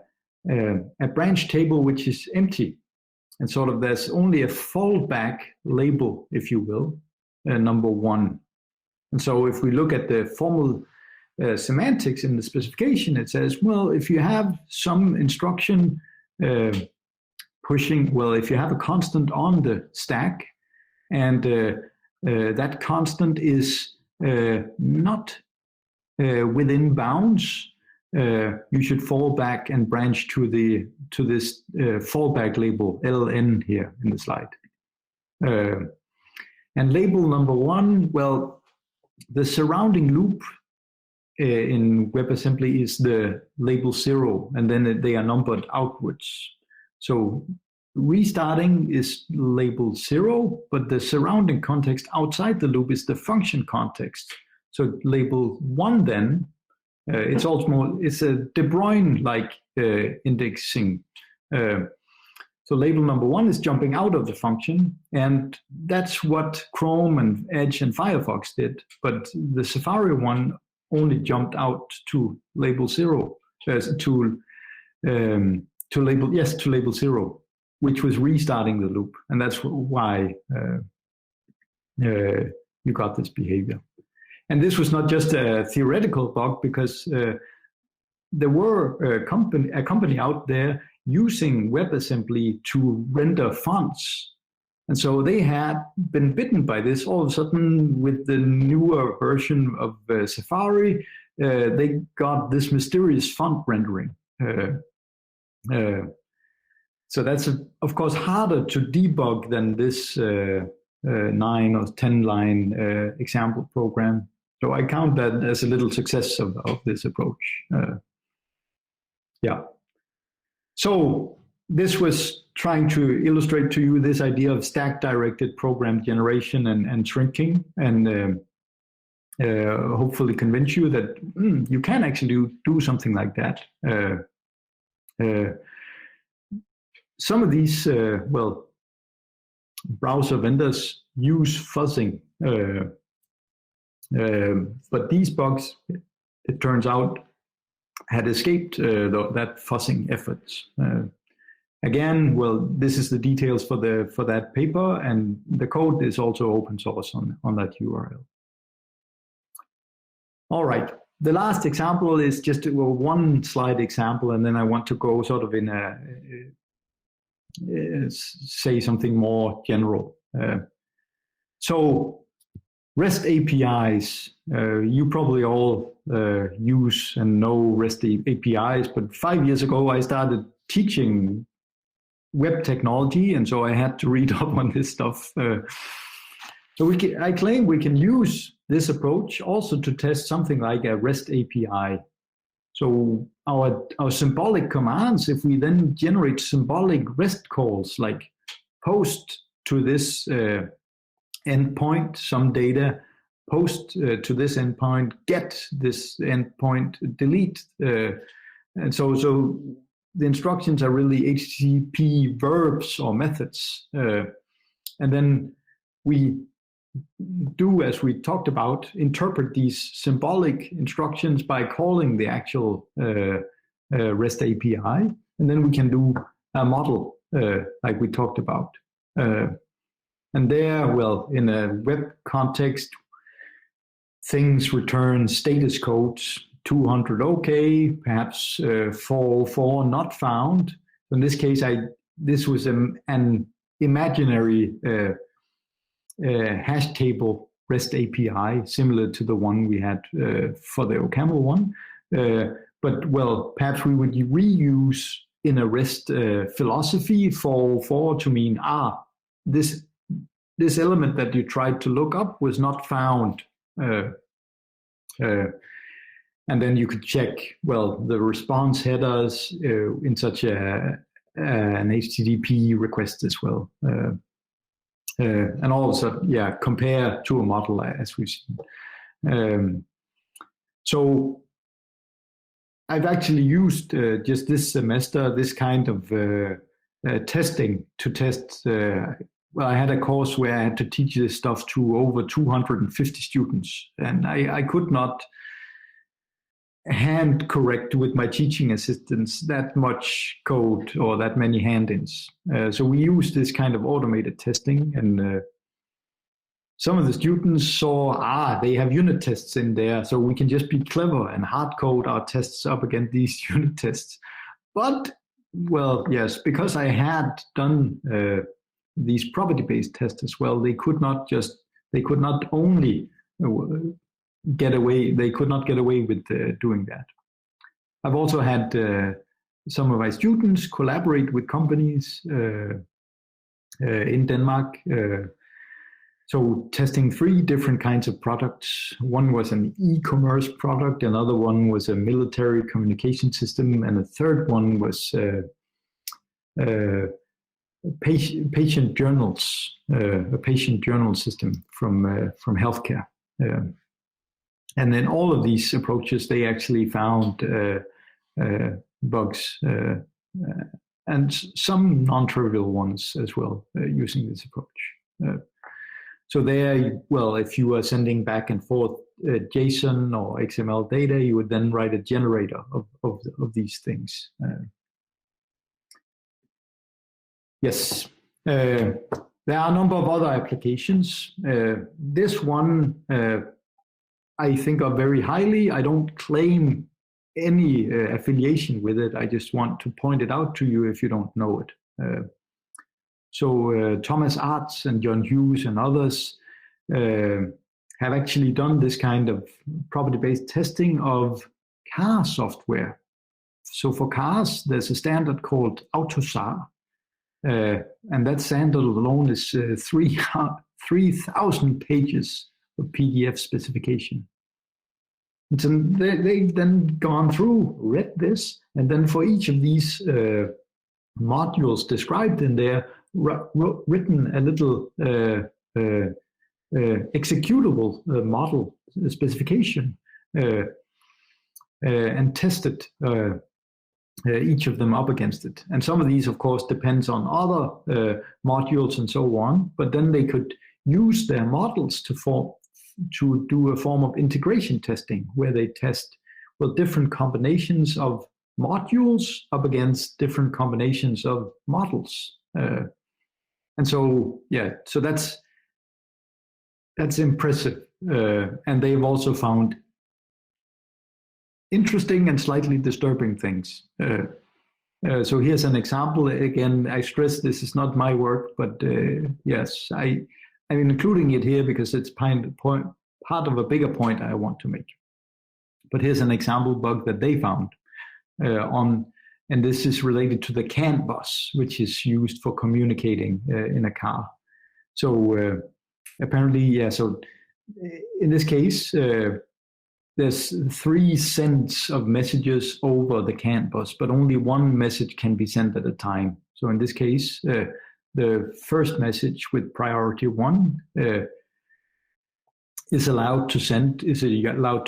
branch table which is empty, and sort of there's only a fallback label, if you will, number 1. And so if we look at the formal semantics in the specification, it says, well, if you have some instruction pushing, if you have a constant on the stack, and that constant is not within bounds, you should fall back and branch to this fallback label ln here in the slide. And label number 1, the surrounding loop in WebAssembly is the label 0, and then they are numbered outwards. So restarting is label 0, but the surrounding context outside the loop is the function context. So label 1 then, it's a De Bruyne-like indexing. So label number 1 is jumping out of the function, and that's what Chrome and Edge and Firefox did. But the Safari one only jumped out to label 0, to label 0, which was restarting the loop, and that's why you got this behavior. And this was not just a theoretical bug, because there were a company out there using WebAssembly to render fonts. And so they had been bitten by this. All of a sudden, with the newer version of Safari, they got this mysterious font rendering. So that's, of course, harder to debug than this 9 or 10 line example program. So I count that as a little success of this approach. So this was trying to illustrate to you this idea of stack-directed program generation and shrinking, and hopefully convince you that you can actually do something like that. Some of these, browser vendors use fuzzing, but these bugs, it turns out, had escaped that fuzzing efforts. Again, this is the details for that paper, and the code is also open source on that URL. All right, the last example is just a one slide example, and then I want to go sort of in say something more general. So REST APIs, you probably all use and know REST APIs, but 5 years ago I started teaching web technology, and so I had to read up on this stuff. So I claim we can use this approach also to test something like a REST API. So our symbolic commands, if we then generate symbolic REST calls like post to this endpoint some data, post to this endpoint, get this endpoint, delete. And so the instructions are really HTTP verbs or methods. And then we do, as we talked about, interpret these symbolic instructions by calling the actual REST API. And then we can do a model like we talked about. And there, in a web context, things return status codes, 200 OK, perhaps 404 not found. In this case, this was an imaginary hash table REST API, similar to the one we had for the OCaml one. But perhaps we would reuse in a REST philosophy 404 to mean, this element that you tried to look up was not found. And then you could check, the response headers in such a an HTTP request as well. And also, compare to a model as we've seen. So I've actually used just this semester this kind of testing to test. I had a course where I had to teach this stuff to over 250 students, and I could not hand correct with my teaching assistants that much code or that many hand-ins. So we used this kind of automated testing, and some of the students saw, they have unit tests in there, so we can just be clever and hard code our tests up against these unit tests. But, well, yes, because I had done these property-based tests as well, they could not only get away with doing that. I've also had some of my students collaborate with companies in Denmark. So testing 3 different kinds of products. One was an e-commerce product, another one was a military communication system, and a third one was patient journals, a patient journal system from healthcare. And then all of these approaches, they actually found bugs and some non-trivial ones as well using this approach. So there, well, if you are sending back and forth JSON or XML data, you would then write a generator of these things. Yes, there are a number of other applications. This one, I think of very highly. I don't claim any affiliation with it. I just want to point it out to you if you don't know it. So Thomas Arts and John Hughes and others have actually done this kind of property-based testing of car software. So for cars, there's a standard called AutoSAR, and that standard alone is 3,000 pages of PDF specification. And so they've then gone through, read this, and then for each of these modules described in there, written a little executable model specification and tested each of them up against it. And some of these, of course, depends on other modules and so on, but then they could use their models to do a form of integration testing where they test, well, different combinations of modules up against different combinations of models. And so, so that's impressive. And they've also found interesting and slightly disturbing things. So here's an example. Again, I stress this is not my work, but yes, I'm including it here because it's part of a bigger point I want to make. But here's an example bug that they found and this is related to the CAN bus, which is used for communicating in a car. So apparently, so in this case, there's 3 sends of messages over the CAN bus, but only one message can be sent at a time. So in this case, the first message with priority 1 is allowed to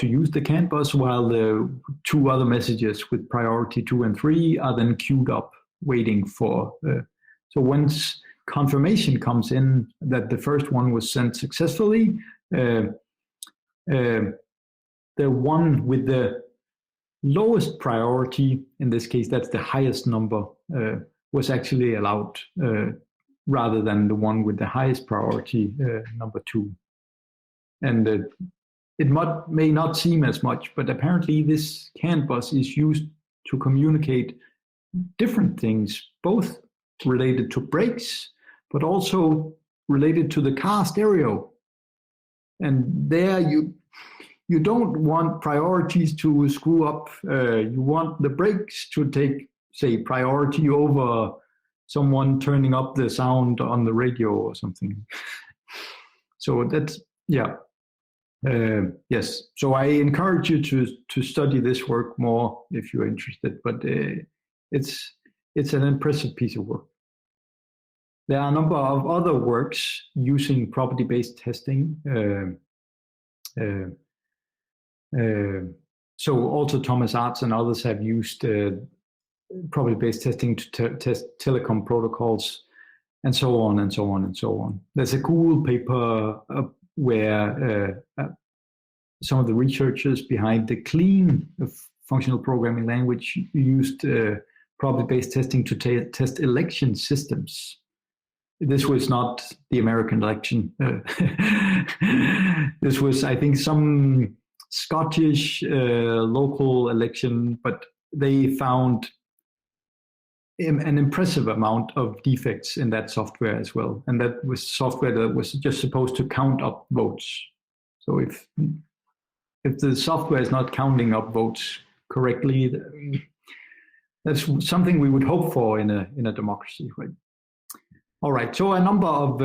use the CAN bus, while the 2 other messages with priority 2 and 3 are then queued up waiting for. So once confirmation comes in that the first one was sent successfully, the one with the lowest priority, in this case that's the highest number, was actually allowed rather than the one with the highest priority, number 2. And it may not seem as much, but apparently this CAN bus is used to communicate different things, both related to brakes, but also related to the car stereo. And there you don't want priorities to screw up. You want the brakes to take, say, priority over someone turning up the sound on the radio or something. So that's, yes. So I encourage you to study this work more if you're interested, but it's it's an impressive piece of work. There are a number of other works using property-based testing. So also Thomas Arts and others have used property-based testing to test telecom protocols, and so on and so on and so on. There's a cool paper where some of the researchers behind the clean functional programming language used property-based testing to test election systems. This was not the American election. This was, I think, some Scottish local election, but they found an impressive amount of defects in that software as well. And that was software that was just supposed to count up votes. So if the software is not counting up votes correctly, that's something we would hope for in a democracy, right? All right, so a number of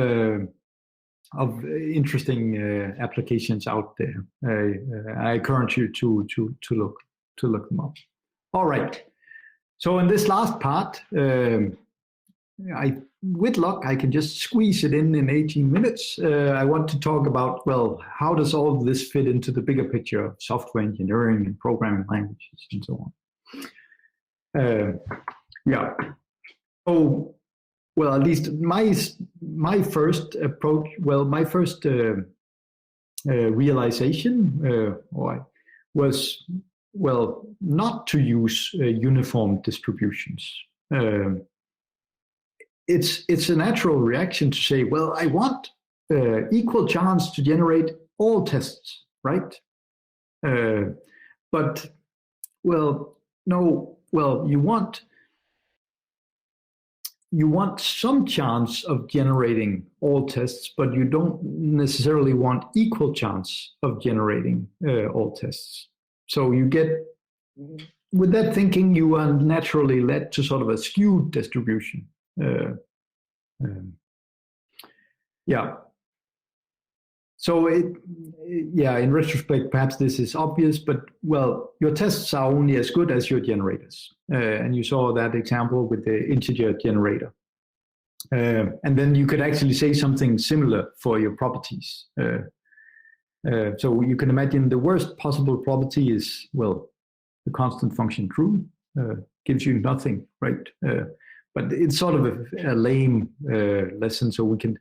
interesting applications out there. I encourage you to look them up. All right. So in this last part, with luck, I can just squeeze it in 18 minutes. I want to talk about, well, how does all of this fit into the bigger picture of software engineering and programming languages and so on. Yeah. So, well, at least my first approach, well, my first realization was, well, not to use uniform distributions. It's a natural reaction to say, well, I want equal chance to generate all tests, right? But, well, no, well, you want some chance of generating all tests, but you don't necessarily want equal chance of generating all tests. So you get, with that thinking, you are naturally led to sort of a skewed distribution. Yeah. So in retrospect, perhaps this is obvious, but well, your tests are only as good as your generators. And you saw that example with the integer generator. And then you could actually say something similar for your properties. So you can imagine the worst possible property is, well, the constant function true, gives you nothing, right? But it's sort of a lame lesson, so we can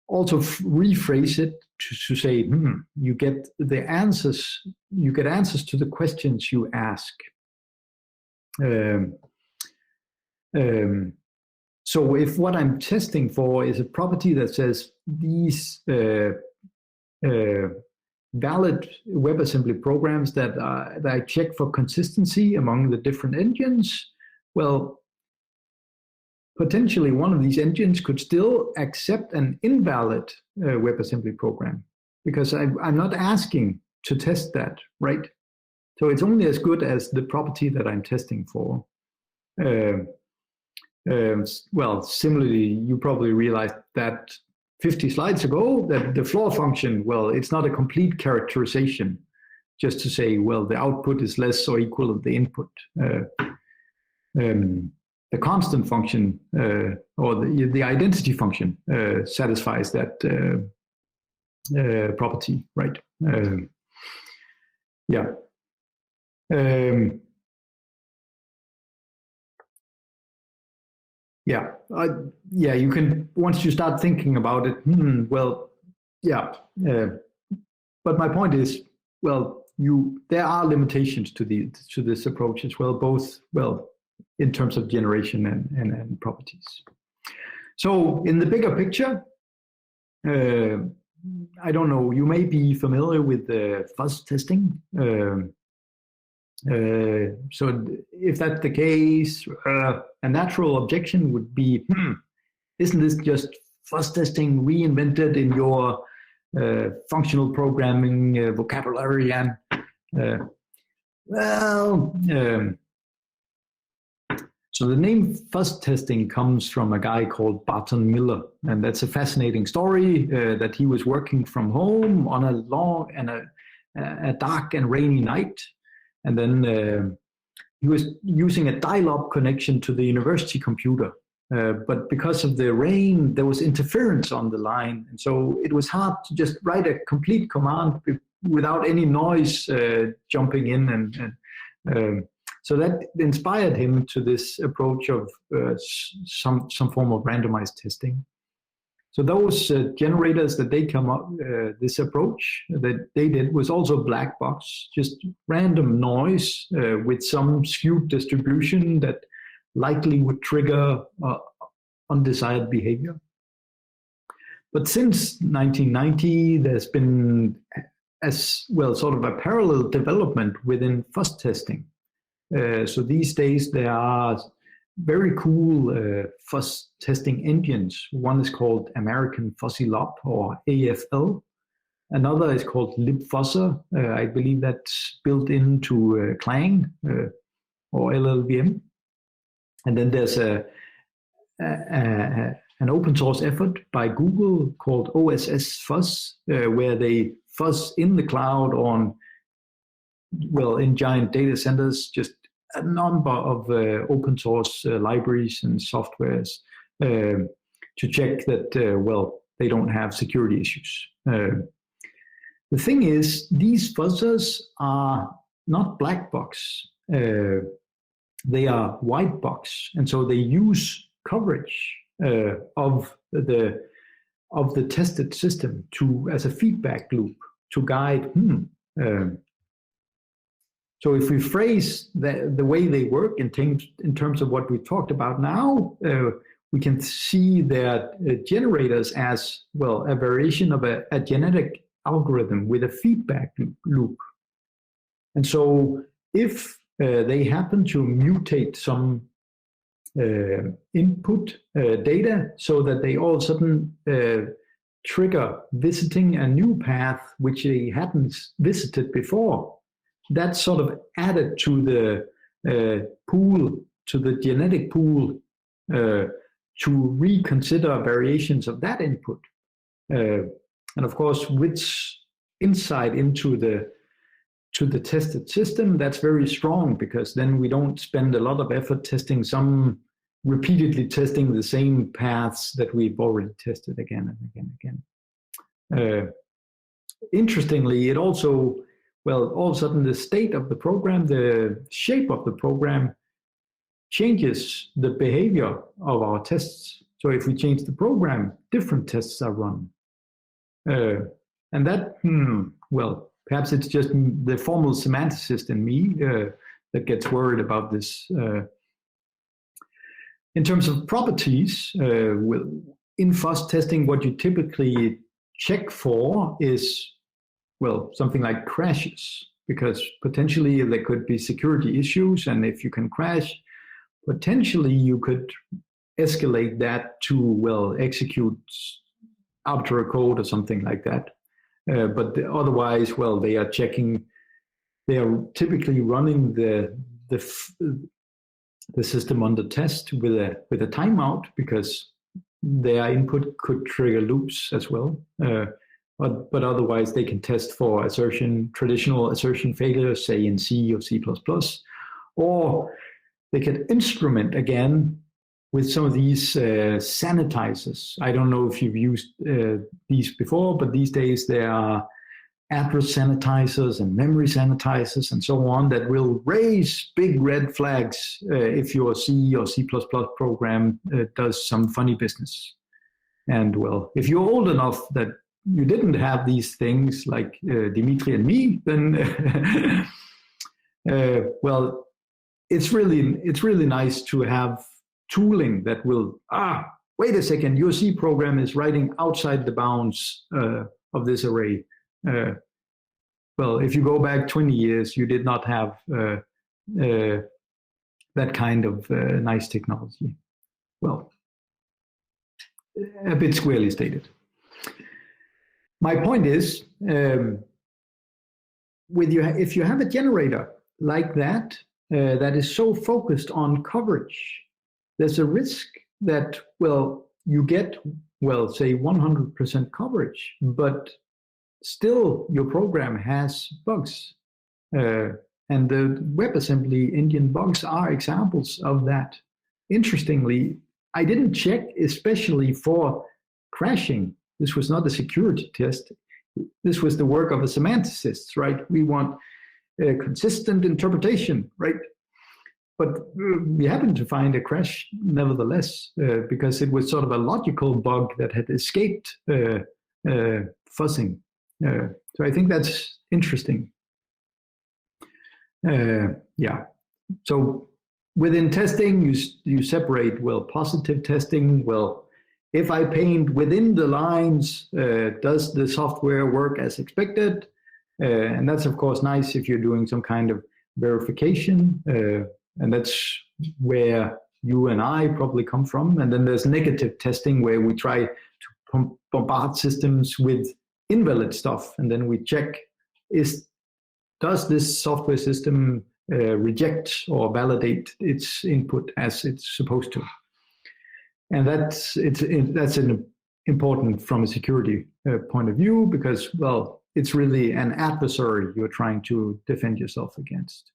also rephrase it to say, you get the answers, you get answers to the questions you ask. So if what I'm testing for is a property that says these valid WebAssembly programs that I check for consistency among the different engines, well, potentially one of these engines could still accept an invalid WebAssembly program, because I'm not asking to test that, right? So it's only as good as the property that I'm testing for. Well, similarly, you probably realized that 50 slides ago that the floor function, well, it's not a complete characterization just to say, well, the output is less or equal of the input. The constant function or the identity function satisfies that property, right? Yeah. Yeah, you can, once you start thinking about it, well, yeah. But my point is, well, there are limitations to this approach as well, both, well, in terms of generation and properties. So in the bigger picture, I don't know, you may be familiar with fuzz testing. So if that's the case, a natural objection would be, isn't this just fuzz testing reinvented in your functional programming vocabulary? And so the name fuzz testing comes from a guy called Barton Miller, and that's a fascinating story that he was working from home on a long and a dark and rainy night. And then he was using a dial-up connection to the university computer. But because of the rain, there was interference on the line. And so it was hard to just write a complete command without any noise jumping in. And so that inspired him to this approach of some form of randomized testing. So those generators that they come up, this approach that they did was also black box, just random noise with some skewed distribution that likely would trigger undesired behavior. But since 1990, there's been as well sort of a parallel development within fuzz testing. So these days there are very cool fuzz testing engines. One is called American Fuzzy Lob, or AFL. Another is called libfuzzer. I believe that's built into Clang or LLVM. And then there's an open source effort by Google called OSS Fuzz, where they fuzz in the cloud on, well, in giant data centers, just a number of open source libraries and softwares to check that, well, they don't have security issues. The thing is, these fuzzers are not black box. They are white box, and so they use coverage of the tested system as a feedback loop to guide. So if we phrase the way they work in terms of what we talked about now, we can see that generators as, well, a variation of a genetic algorithm with a feedback loop. And so if they happen to mutate some input data so that they all of a sudden trigger visiting a new path which they hadn't visited before, that's sort of added to the pool, to the genetic pool, to reconsider variations of that input. And of course, with insight into the tested system, that's very strong, because then we don't spend a lot of effort repeatedly testing the same paths that we've already tested again and again and again. Interestingly, it also, well, all of a sudden the state of the program, the shape of the program changes the behavior of our tests. So if we change the program, different tests are run. And that, well, perhaps it's just the formal semanticist in me that gets worried about this. In terms of properties, in fuzz testing, what you typically check for is, well, something like crashes, because potentially there could be security issues, and if you can crash, potentially you could escalate that to, well, execute arbitrary code or something like that. But otherwise, well, they are typically running the system under test with a timeout, because their input could trigger loops as well. But otherwise, they can test for traditional assertion failures, say in C or C++, or they could instrument again with some of these sanitizers. I don't know if you've used these before, but these days there are address sanitizers and memory sanitizers and so on that will raise big red flags if your C or C++ program does some funny business. And, well, if you're old enough that you didn't have these things like Dimitri and me, then well, it's really nice to have tooling that will, wait a second, your C program is writing outside the bounds of this array. Well, if you go back 20 years, you did not have that kind of nice technology. Well, a bit squarely stated. My point is, if you have a generator like that, that is so focused on coverage, there's a risk that, well, you get, well, say 100% coverage, but still your program has bugs. And the WebAssembly Indian bugs are examples of that. Interestingly, I didn't check especially for crashing. This was not a security test. This was the work of a semanticist, right? We want a consistent interpretation, right? But we happened to find a crash nevertheless, because it was sort of a logical bug that had escaped fuzzing. So I think that's interesting. Yeah. So within testing, you separate, well, positive testing. Well, if I paint within the lines, does the software work as expected? And that's, of course, nice if you're doing some kind of verification. And that's where you and I probably come from. And then there's negative testing, where we try to bombard systems with invalid stuff. And then we check, does this software system reject or validate its input as it's supposed to? And that's important from a security point of view, because, well, it's really an adversary you're trying to defend yourself against.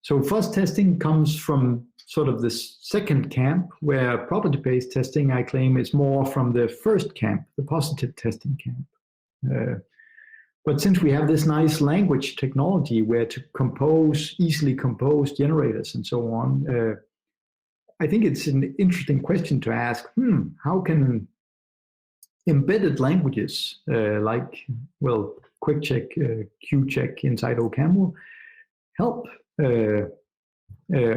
So fuzz testing comes from sort of this second camp, where property-based testing, I claim, is more from the first camp, the positive testing camp. But since we have this nice language technology where to easily compose generators and so on, I think it's an interesting question to ask, how can embedded languages like, well, QuickCheck, QCheck inside OCaml help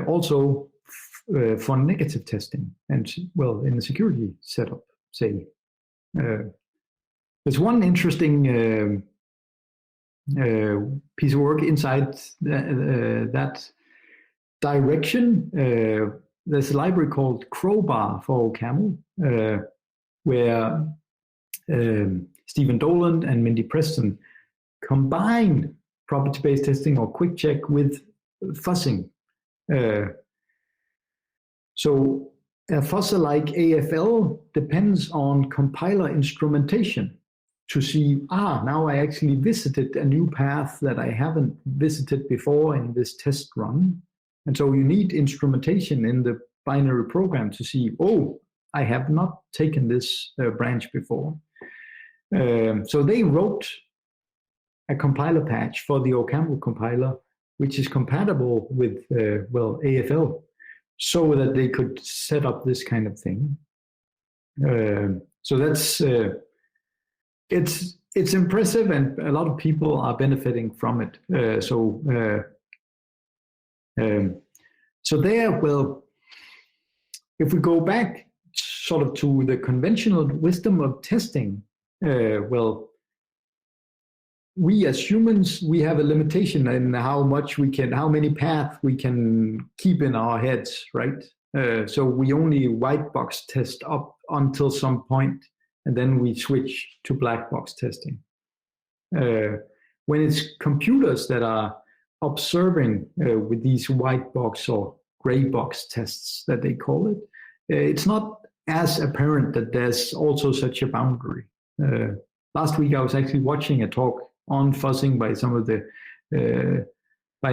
also for negative testing and, well, in the security setup, say. There's one interesting piece of work inside that direction. There's a library called Crowbar for OCaml, where Stephen Dolan and Mindy Preston combine property-based testing or QuickCheck with fuzzing. So a fuzzer like AFL depends on compiler instrumentation to see, now I actually visited a new path that I haven't visited before in this test run. And so you need instrumentation in the binary program to see, I have not taken this branch before. So they wrote a compiler patch for the OCaml compiler, which is compatible with, AFL, so that they could set up this kind of thing. So that's, it's impressive, and a lot of people are benefiting from it. So there, well, if we go back sort of to the conventional wisdom of testing, we as humans, we have a limitation in how many paths we can keep in our heads, right? So we only white box test up until some point, and then we switch to black box testing. When it's computers that are observing with these white box or gray box tests that they call it, it's not as apparent that there's also such a boundary. Last week I was actually watching a talk on fuzzing by some of the by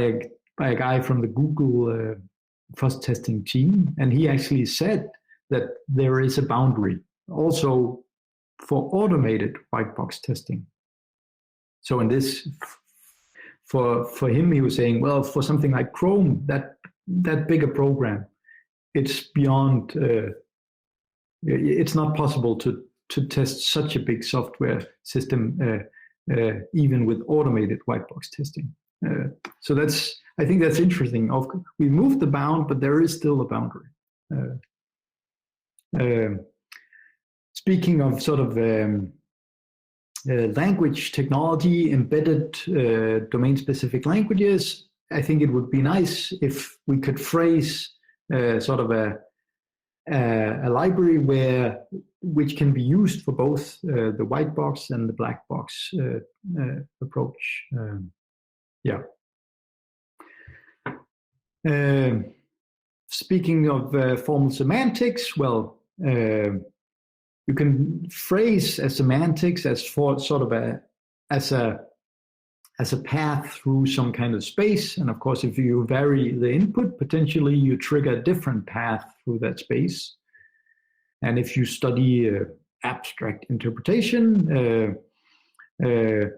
a guy from the Google fuzz testing team, and he actually said that there is a boundary also for automated white box testing. So in this, for him, he was saying, well, for something like Chrome, that bigger program, it's beyond. It's not possible to test such a big software system, even with automated white box testing. So I think that's interesting. We moved the bound, but there is still a boundary. Speaking of sort of language technology, embedded domain-specific languages, I think it would be nice if we could phrase sort of a library which can be used for both the white box and the black box approach. Speaking of formal semantics, well, you can phrase a semantics as for sort of as a as a path through some kind of space. And of course, if you vary the input, potentially you trigger a different path through that space. And if you study abstract interpretation, there's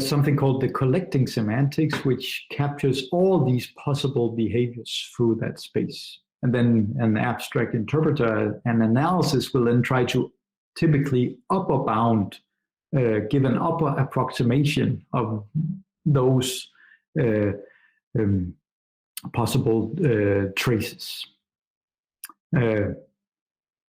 something called the collecting semantics, which captures all these possible behaviors through that space. And then an abstract interpreter and analysis will then try to typically upper bound, give an upper approximation of those possible traces.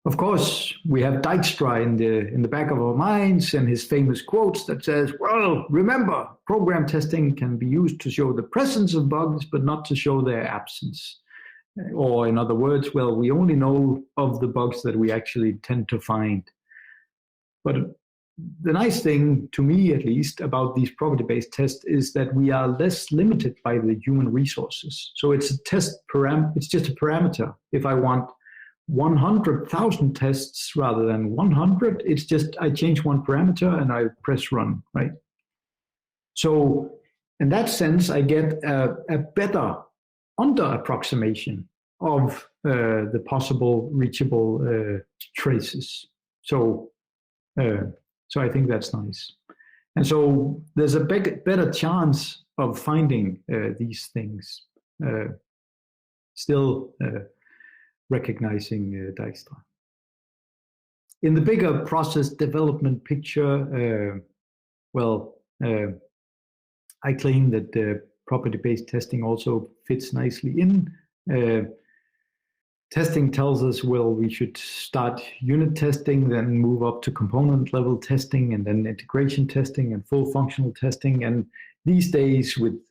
Of course, we have Dijkstra in the back of our minds and his famous quotes that says, well, remember, program testing can be used to show the presence of bugs, but not to show their absence. Or in other words, well, we only know of the bugs that we actually tend to find. But the nice thing, to me at least, about these property-based tests is that we are less limited by the human resources. So it's a test it's just a parameter. If I want 100,000 tests rather than 100, it's just I change one parameter and I press run, right? So in that sense, I get a better under approximation of the possible reachable traces. So I think that's nice. And so there's a better chance of finding these things, still recognizing Dijkstra. In the bigger process development picture, I claim that property-based testing also fits nicely in. Testing tells us, well, we should start unit testing, then move up to component level testing, and then integration testing and full functional testing. And these days with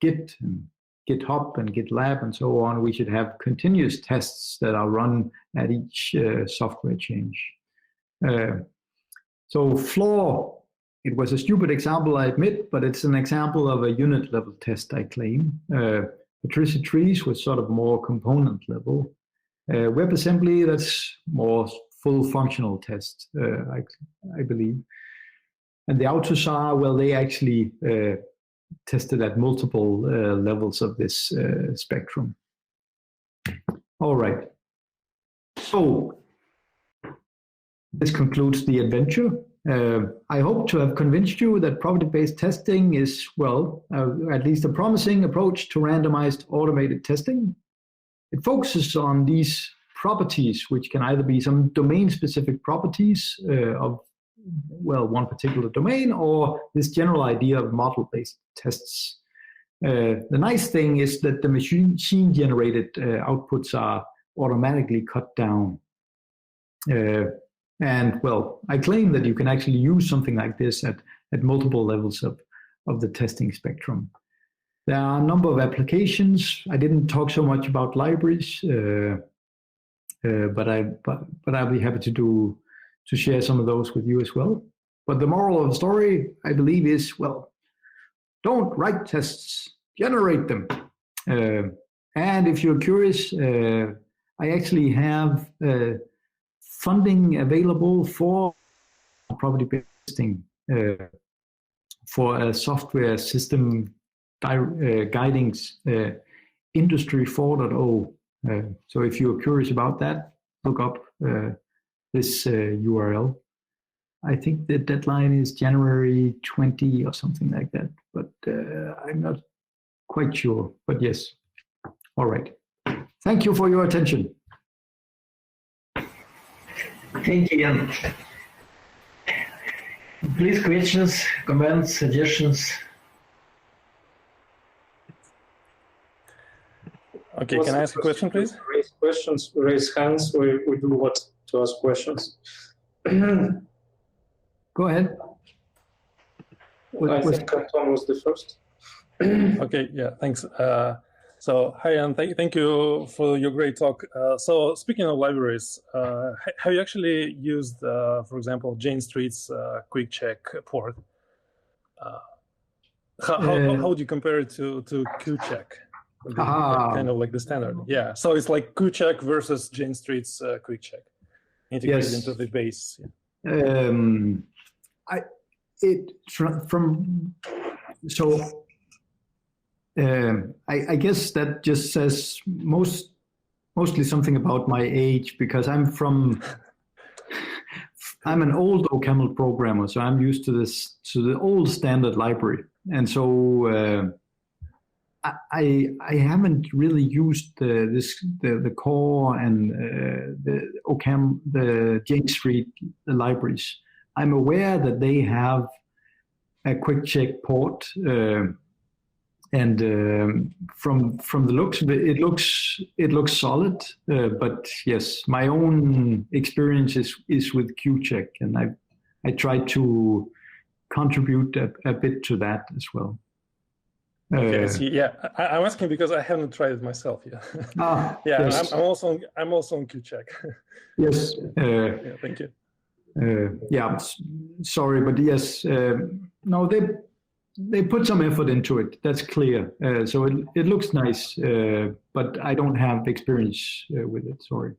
Git and GitHub and GitLab and so on, we should have continuous tests that are run at each software change. So floor, it was a stupid example, I admit, but it's an example of a unit level test, I claim. Patricia Trees was sort of more component level. WebAssembly, that's more full functional test, I believe. And the AutoSAR, well, they actually tested at multiple levels of this spectrum. All right. So this concludes the adventure. I hope to have convinced you that property-based testing is, well, at least a promising approach to randomized automated testing. It focuses on these properties, which can either be some domain-specific properties of, well, one particular domain, or this general idea of model-based tests. The nice thing is that the machine-generated outputs are automatically cut down. And, well, I claim that you can actually use something like this at multiple levels of the testing spectrum. There are a number of applications. I didn't talk so much about libraries, but I'll be happy to share some of those with you as well. But the moral of the story, I believe, is, well, don't write tests, generate them. And if you're curious, I actually have funding available for property-based testing for a software system guiding Industry 4.0. So if you're curious about that, look up this URL. I think the deadline is January 20 or something like that, but I'm not quite sure. But yes, all right. Thank you for your attention. Thank you, Jan. Please, questions, comments, suggestions? Okay, can I ask a question, please? Raise questions, raise hands. We do what to ask questions. Go ahead. I think Tom was the first. Okay, yeah, thanks. So, hi, and thank you for your great talk. So, speaking of libraries, have you actually used, for example, Jane Street's QuickCheck port? How would you compare it to QuickCheck? Kind of like the standard. Yeah, so it's like QuickCheck versus Jane Street's QuickCheck integrated into the base. Yeah. I guess that just says mostly something about my age, because I'm an old OCaml programmer, so I'm used to the old standard library, and so I haven't really used the core and the OCaml, the Jane Street libraries. I'm aware that they have a QuickCheck port, and from the looks of it, it looks solid. But yes, my own experience is with QCheck, and I try to contribute a bit to that as well. Okay, see, yeah, I'm asking because I haven't tried it myself yet. Yeah, yes. I'm also on QCheck. Yes. Yeah, thank you. Yeah, sorry, but yes, no, they put some effort into it. That's clear. So it looks nice, but I don't have experience with it. Sorry.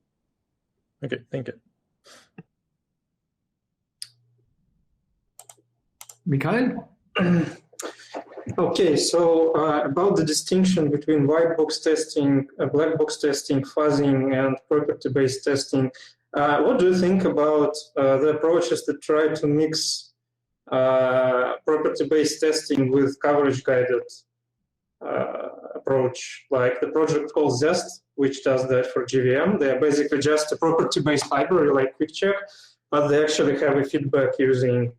Okay, thank you. Mikhail? Okay, so about the distinction between white box testing, black box testing, fuzzing, and property-based testing, what do you think about the approaches that try to mix property-based testing with coverage-guided approach, like the project called Zest, which does that for JVM? They are basically just a property-based library like QuickCheck, but they actually have a feedback using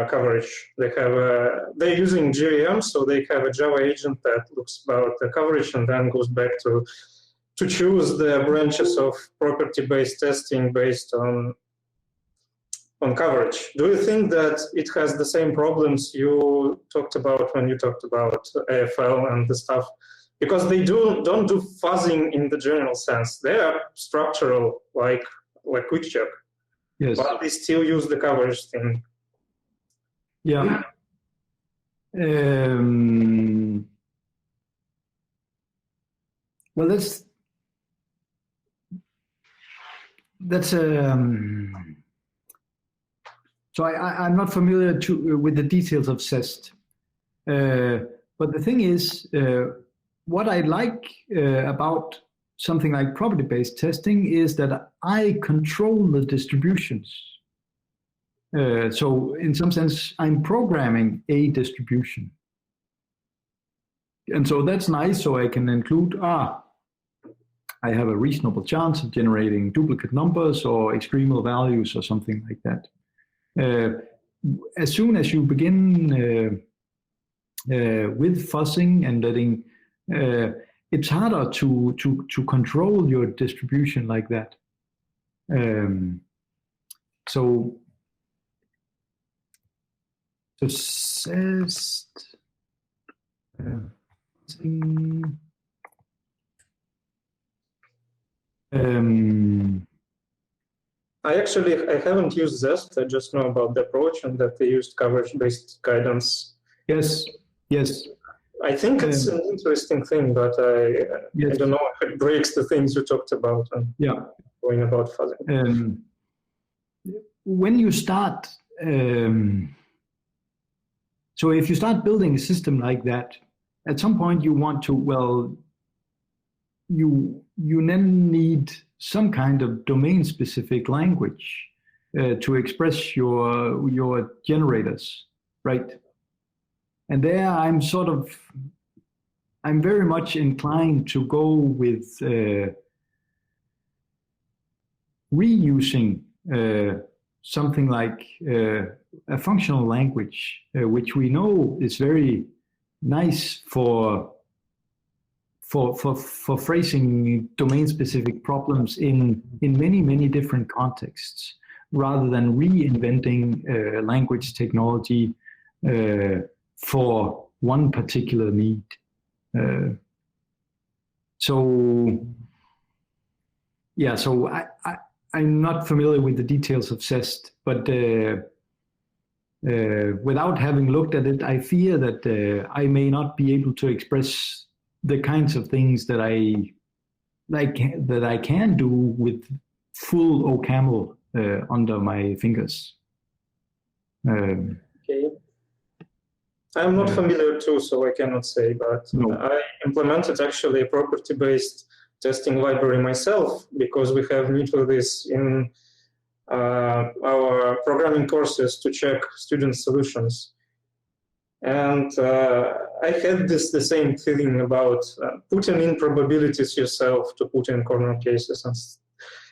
coverage. They're using JVM, so they have a Java agent that looks about the coverage and then goes back to choose the branches of property-based testing based on coverage. Do you think that it has the same problems you talked about when you talked about AFL and the stuff? Because they don't do fuzzing in the general sense. They are structural, like QuickCheck. Yes. But they still use the coverage thing. Yeah. Well, that's so I'm not familiar with the details of Zest, but the thing is, what I like about something like property-based testing is that I control the distributions. So in some sense, I'm programming a distribution. And so that's nice, so I can include, I have a reasonable chance of generating duplicate numbers or extremal values or something like that. As soon as you begin with fuzzing and letting, it's harder to control your distribution like that. So Zest. I haven't used Zest. I just know about the approach and that they used coverage-based guidance. Yes. I think it's an interesting thing, but I don't know if it breaks the things you talked about. Going about fuzzing. When you start, so if you start building a system like that, at some point you want to, you then need some kind of domain-specific language to express your generators, right? And there I'm very much inclined to go with reusing something like a functional language, which we know is very nice for phrasing domain-specific problems in many different contexts, rather than reinventing language technology for one particular need. So I'm not familiar with the details of Zest, but without having looked at it, I fear that I may not be able to express the kinds of things that I can do with full OCaml under my fingers. Okay, Okay. I'm not familiar too, so I cannot say, but I implemented actually a property-based testing library myself because we have need for this in our programming courses to check student solutions. And I had the same feeling about putting in probabilities yourself to put in corner cases.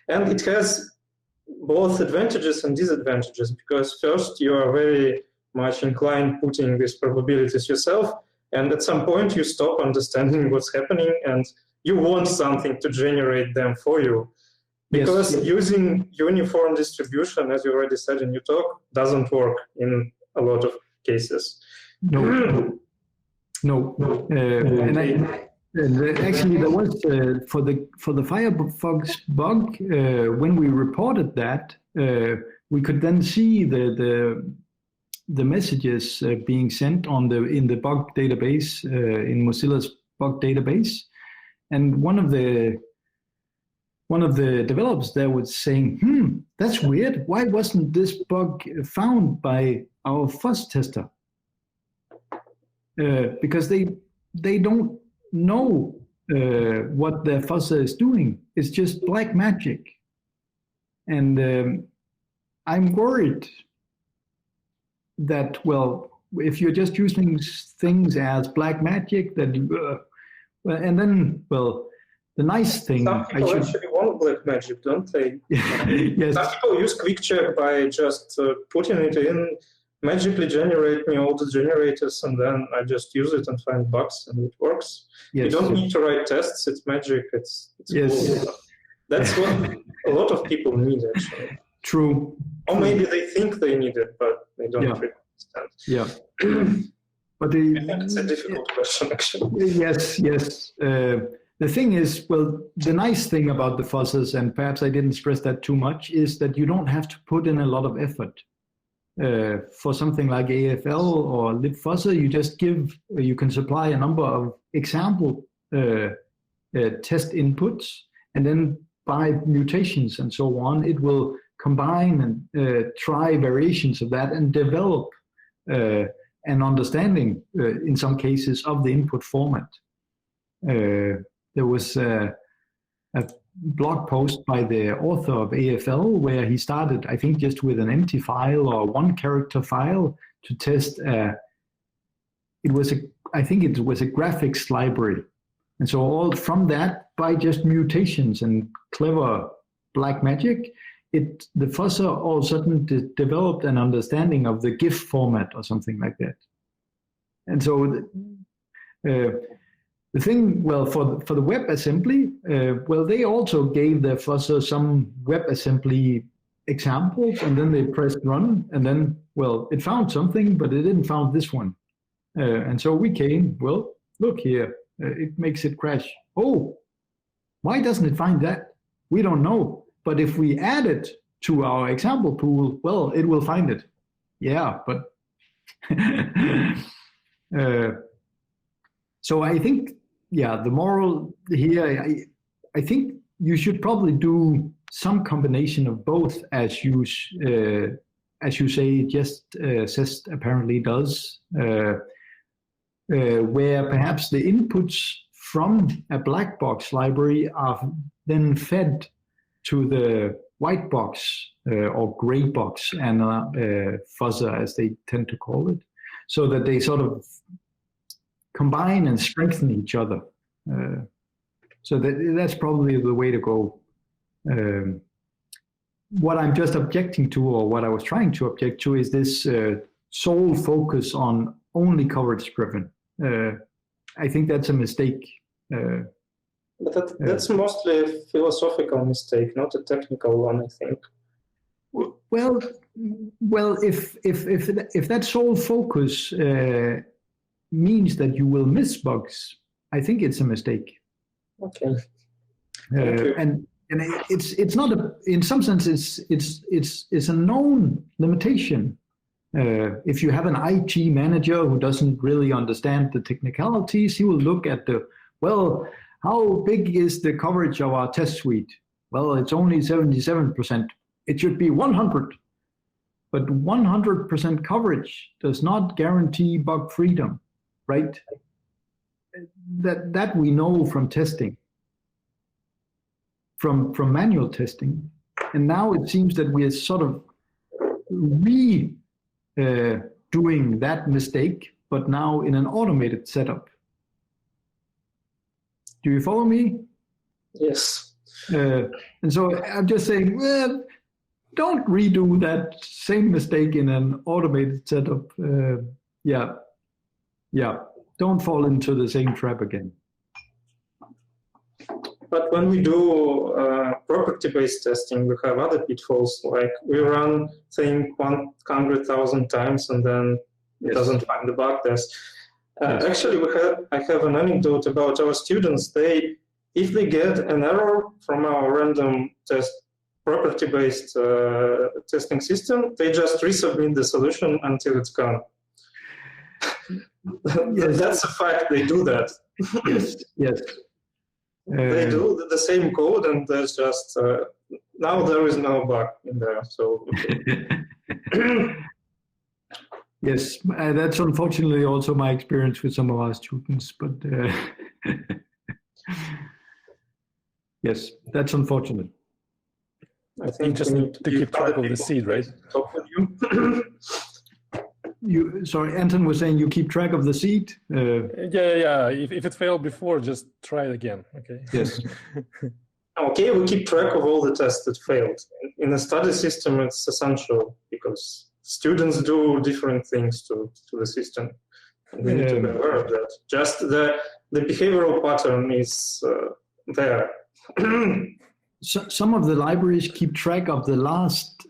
And it has both advantages and disadvantages, because first you are very much inclined putting these probabilities yourself, and at some point you stop understanding what's happening and you want something to generate them for you. Because using uniform distribution, as you already said in your talk, doesn't work in a lot of cases. No. And actually, there was for the Firefox bug, when we reported that, we could then see the messages being sent in the bug database, in Mozilla's bug database, and one of the developers there was saying, that's weird. Why wasn't this bug found by our fuzz tester? Because they don't know what their fuzzer is doing. It's just black magic. And I'm worried that, well, if you're just using things as black magic, that and then, well, the nice thing... Some people actually want black magic, don't they? Yes. Some people use QuickCheck by just putting it in, magically generate me all the generators, and then I just use it and find bugs, and it works. Yes. You don't need to write tests. It's magic. It's yes. Cool. That's what a lot of people need, actually. True. Or maybe they think they need it, but they don't really understand. Yeah. But I think it's a difficult question, actually. Yes. The thing is, well, the nice thing about the fuzzers, and perhaps I didn't stress that too much, is that you don't have to put in a lot of effort. For something like AFL or libfuzzer, you can supply a number of example test inputs, and then by mutations and so on, it will combine and try variations of that and develop an understanding, in some cases, of the input format. There was a blog post by the author of AFL where he started, I think, just with an empty file or one character file to test. I think it was a graphics library, and so all from that, by just mutations and clever black magic, the fuzzer all of a sudden developed an understanding of the GIF format or something like that. And so the thing, well, for the WebAssembly, well, they also gave their fuzzer some WebAssembly examples, and then they pressed run, and then, well, it found something, but it didn't found this one. And so we came, well, look here, it makes it crash. Oh, why doesn't it find that? We don't know. But if we add it to our example pool, well, it will find it. Yeah, but so I think, the moral here, I think you should probably do some combination of both, as you say, just SEST apparently does, where perhaps the inputs from a black box library are then fed to the white box or gray box and fuzzer, as they tend to call it, so that they sort of combine and strengthen each other. So that's probably the way to go. What I'm just objecting to, or what I was trying to object to, is this sole focus on only coverage driven. I think that's a mistake. But that's mostly a philosophical mistake, not a technical one, I think. Well, if that sole focus means that you will miss bugs, I think it's a mistake. Okay. And it's not in some sense it's a known limitation. If you have an IT manager who doesn't really understand the technicalities, he will look at how big is the coverage of our test suite? Well, it's only 77%. It should be 100. but 100% coverage does not guarantee bug freedom, right? That we know from testing, from manual testing. And now it seems that we are sort of doing that mistake, but now in an automated setup. Do you follow me? Yes. And so I'm just saying, well, don't redo that same mistake in an automated setup. Don't fall into the same trap again. But when we do property-based testing, we have other pitfalls, like we run thing 100,000 times and then it doesn't find the bug test. Actually, I have an anecdote about our students. If they get an error from our random test property-based testing system, they just resubmit the solution until it's gone. That's a fact. They do that. Yes. They do the same code, and there's just now there is no bug in there. So. Yes, that's unfortunately also my experience with some of our students, but yes, that's unfortunate. I think just need to keep track of the seed, right? Talk with you. Sorry, Anton was saying you keep track of the seed? Yeah. If it failed before, just try it again, okay? Yes. Okay, we keep track of all the tests that failed. In a study system, it's essential because students do different things to the system. And we need to be aware of that. Just the behavioral pattern is there. So, some of the libraries keep track of the last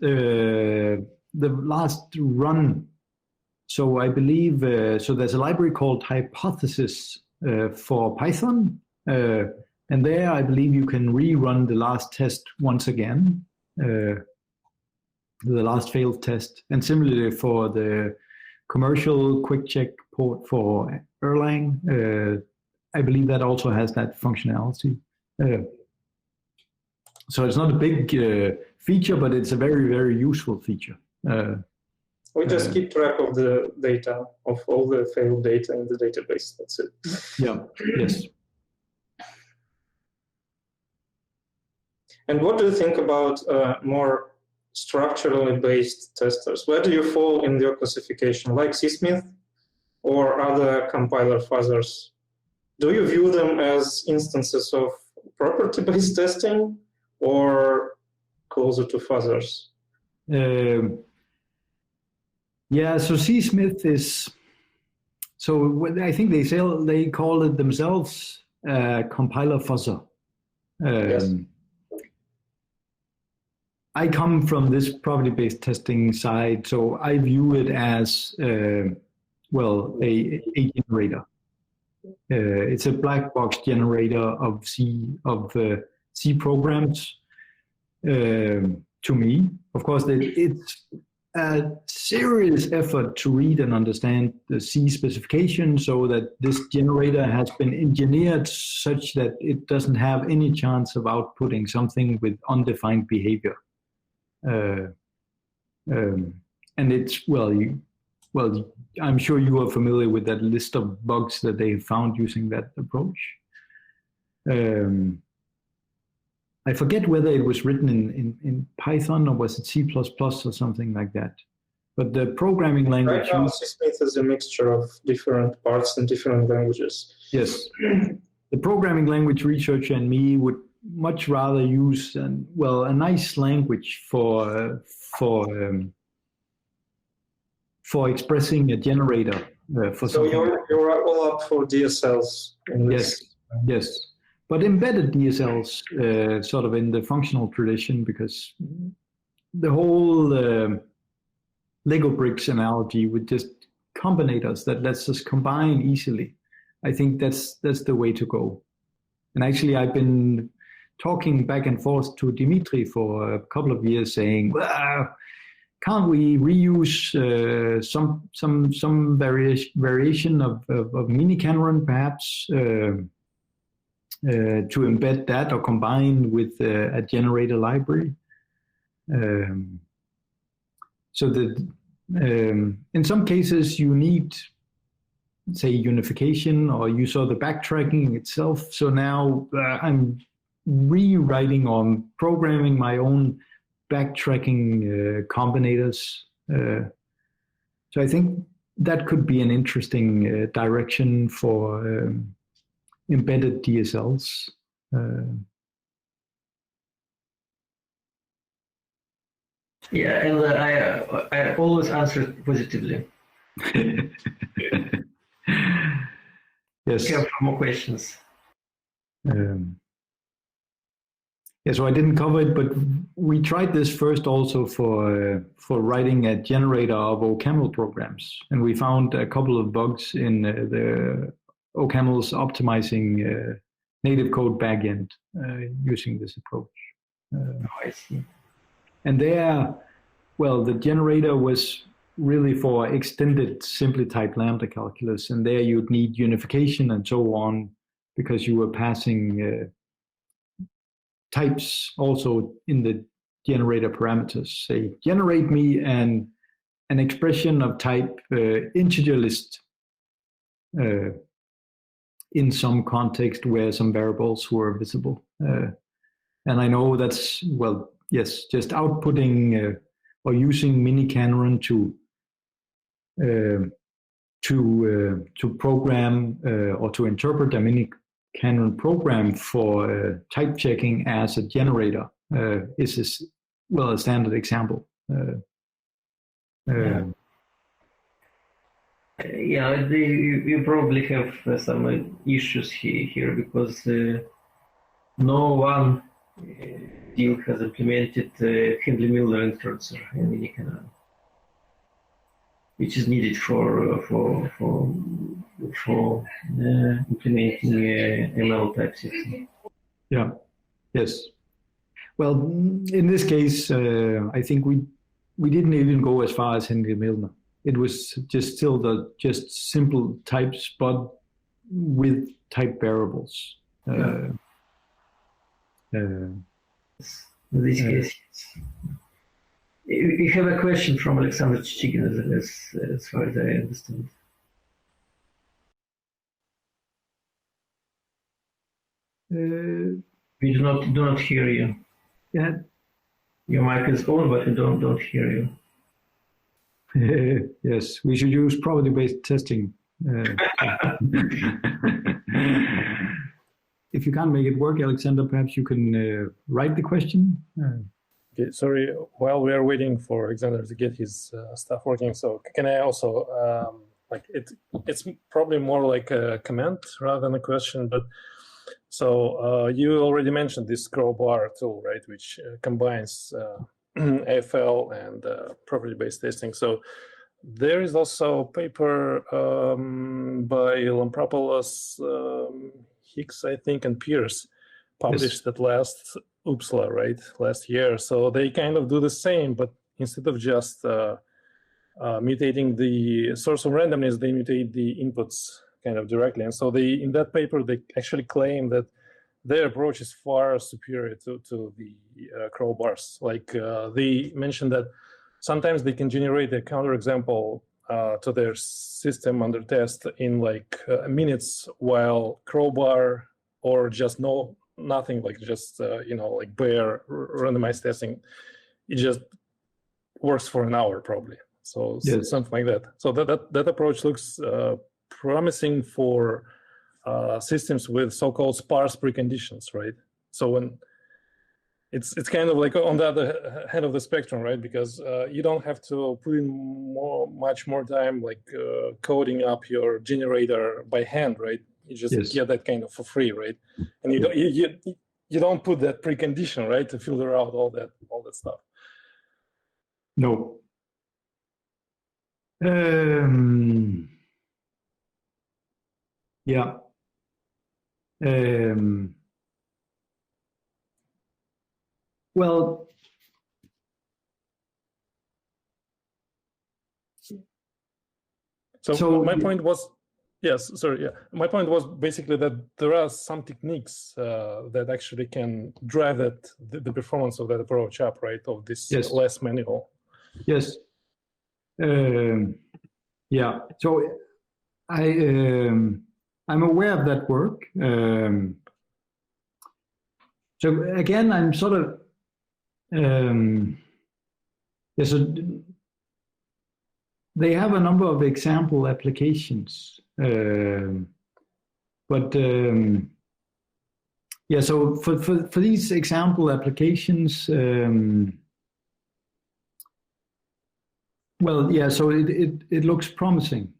run. So I believe, so there's a library called Hypothesis for Python. And there I believe you can rerun the last test once again, the last failed test. And similarly for the commercial QuickCheck port for Erlang, I believe that also has that functionality. So it's not a big feature, but it's a very, very useful feature. We just keep track of the data, of all the failed data in the database. That's it. Yeah, yes. And what do you think about more structurally based testers? Where do you fall in your classification, like CSmith or other compiler fuzzers? Do you view them as instances of property-based testing or closer to fuzzers? Yeah, so CSmith is, so I think they call it themselves compiler fuzzer. Yes. I come from this property-based testing side, so I view it as, a generator. It's a black box generator of C programs. To me, of course, it's a serious effort to read and understand the C specification so that this generator has been engineered such that it doesn't have any chance of outputting something with undefined behavior. And it's, I'm sure you are familiar with that list of bugs that they found using that approach. I forget whether it was written in Python or was it C++ or something like that. But the programming language... Right now, CSmith is a mixture of different parts and different languages. Yes. The programming language researcher and me would much rather use a nice language for expressing a generator. So you're all up for DSLs in this? Yes. But embedded DSLs, sort of in the functional tradition, because the whole Lego bricks analogy with just combinators that lets us combine easily, I think that's the way to go. And actually, I've been talking back and forth to Dimitri for a couple of years, saying, well, can't we reuse some variation of minicanron, perhaps? To embed that or combine with a generator library. so that in some cases you need, say, unification, or you saw the backtracking itself. So now I'm rewriting or programming my own backtracking combinators. So I think that could be an interesting direction for embedded DSLs. Yeah, and I always answer positively. Yes. If you have more questions. Yeah, so I didn't cover it, but we tried this first also for writing a generator of OCaml programs, and we found a couple of bugs in the OCaml's optimizing native code backend using this approach. I see. And there, well, the generator was really for extended simply typed lambda calculus, and there you'd need unification and so on, because you were passing types also in the generator parameters. Say, generate me an expression of type integer list in some context where some variables were visible. And I know that's, well, yes, just outputting or using minicanron to program or to interpret a minicanron program for type checking as a generator is well a standard example. Yeah, you probably have some issues here because no one still has implemented Hindley-Miller introducer in minicanron, which is needed for implementing ML type system. Yeah. Yes. Well, in this case, I think we didn't even go as far as Hindley-Milner. It was just still just simple types, but with type variables. In this case, we have a question from Alexander Chichigin, as far as I understand. We do not hear you. Yeah. Your mic is on, but we don't hear you. Yes, we should use probability-based testing. If you can't make it work, Alexander, perhaps you can write the question. Okay, sorry, while we are waiting for Alexander to get his stuff working, so can I also, it's probably more like a comment rather than a question, but so you already mentioned this crowbar tool, right, which combines AFL and property-based testing. So there is also a paper by Lampropoulos, Hicks, I think, and Pierce, published at last UPSLA, right, last year. So they kind of do the same, but instead of just mutating the source of randomness, they mutate the inputs kind of directly. And so they, in that paper, they actually claim that their approach is far superior to the crowbars. Like they mentioned that sometimes they can generate a counterexample to their system under test in like minutes, while crowbar or just nothing, like just like bare randomized testing, it just works for an hour probably. So something like that. So that approach looks promising for systems with so-called sparse preconditions, right? So when it's kind of like on the other hand of the spectrum, right? Because you don't have to put in much more time, like coding up your generator by hand, right? You just get that kind of for free, right? And you don't put that precondition, right, to filter out all that stuff. No. Yeah. Well, so my point was, my point was basically that there are some techniques that actually can drive the performance of that approach up, right, of this less manual. Yes. Yeah, so I'm aware of that work. So again, I'm sort of they have a number of example applications, but yeah. So for these example applications, well, yeah. So it looks promising,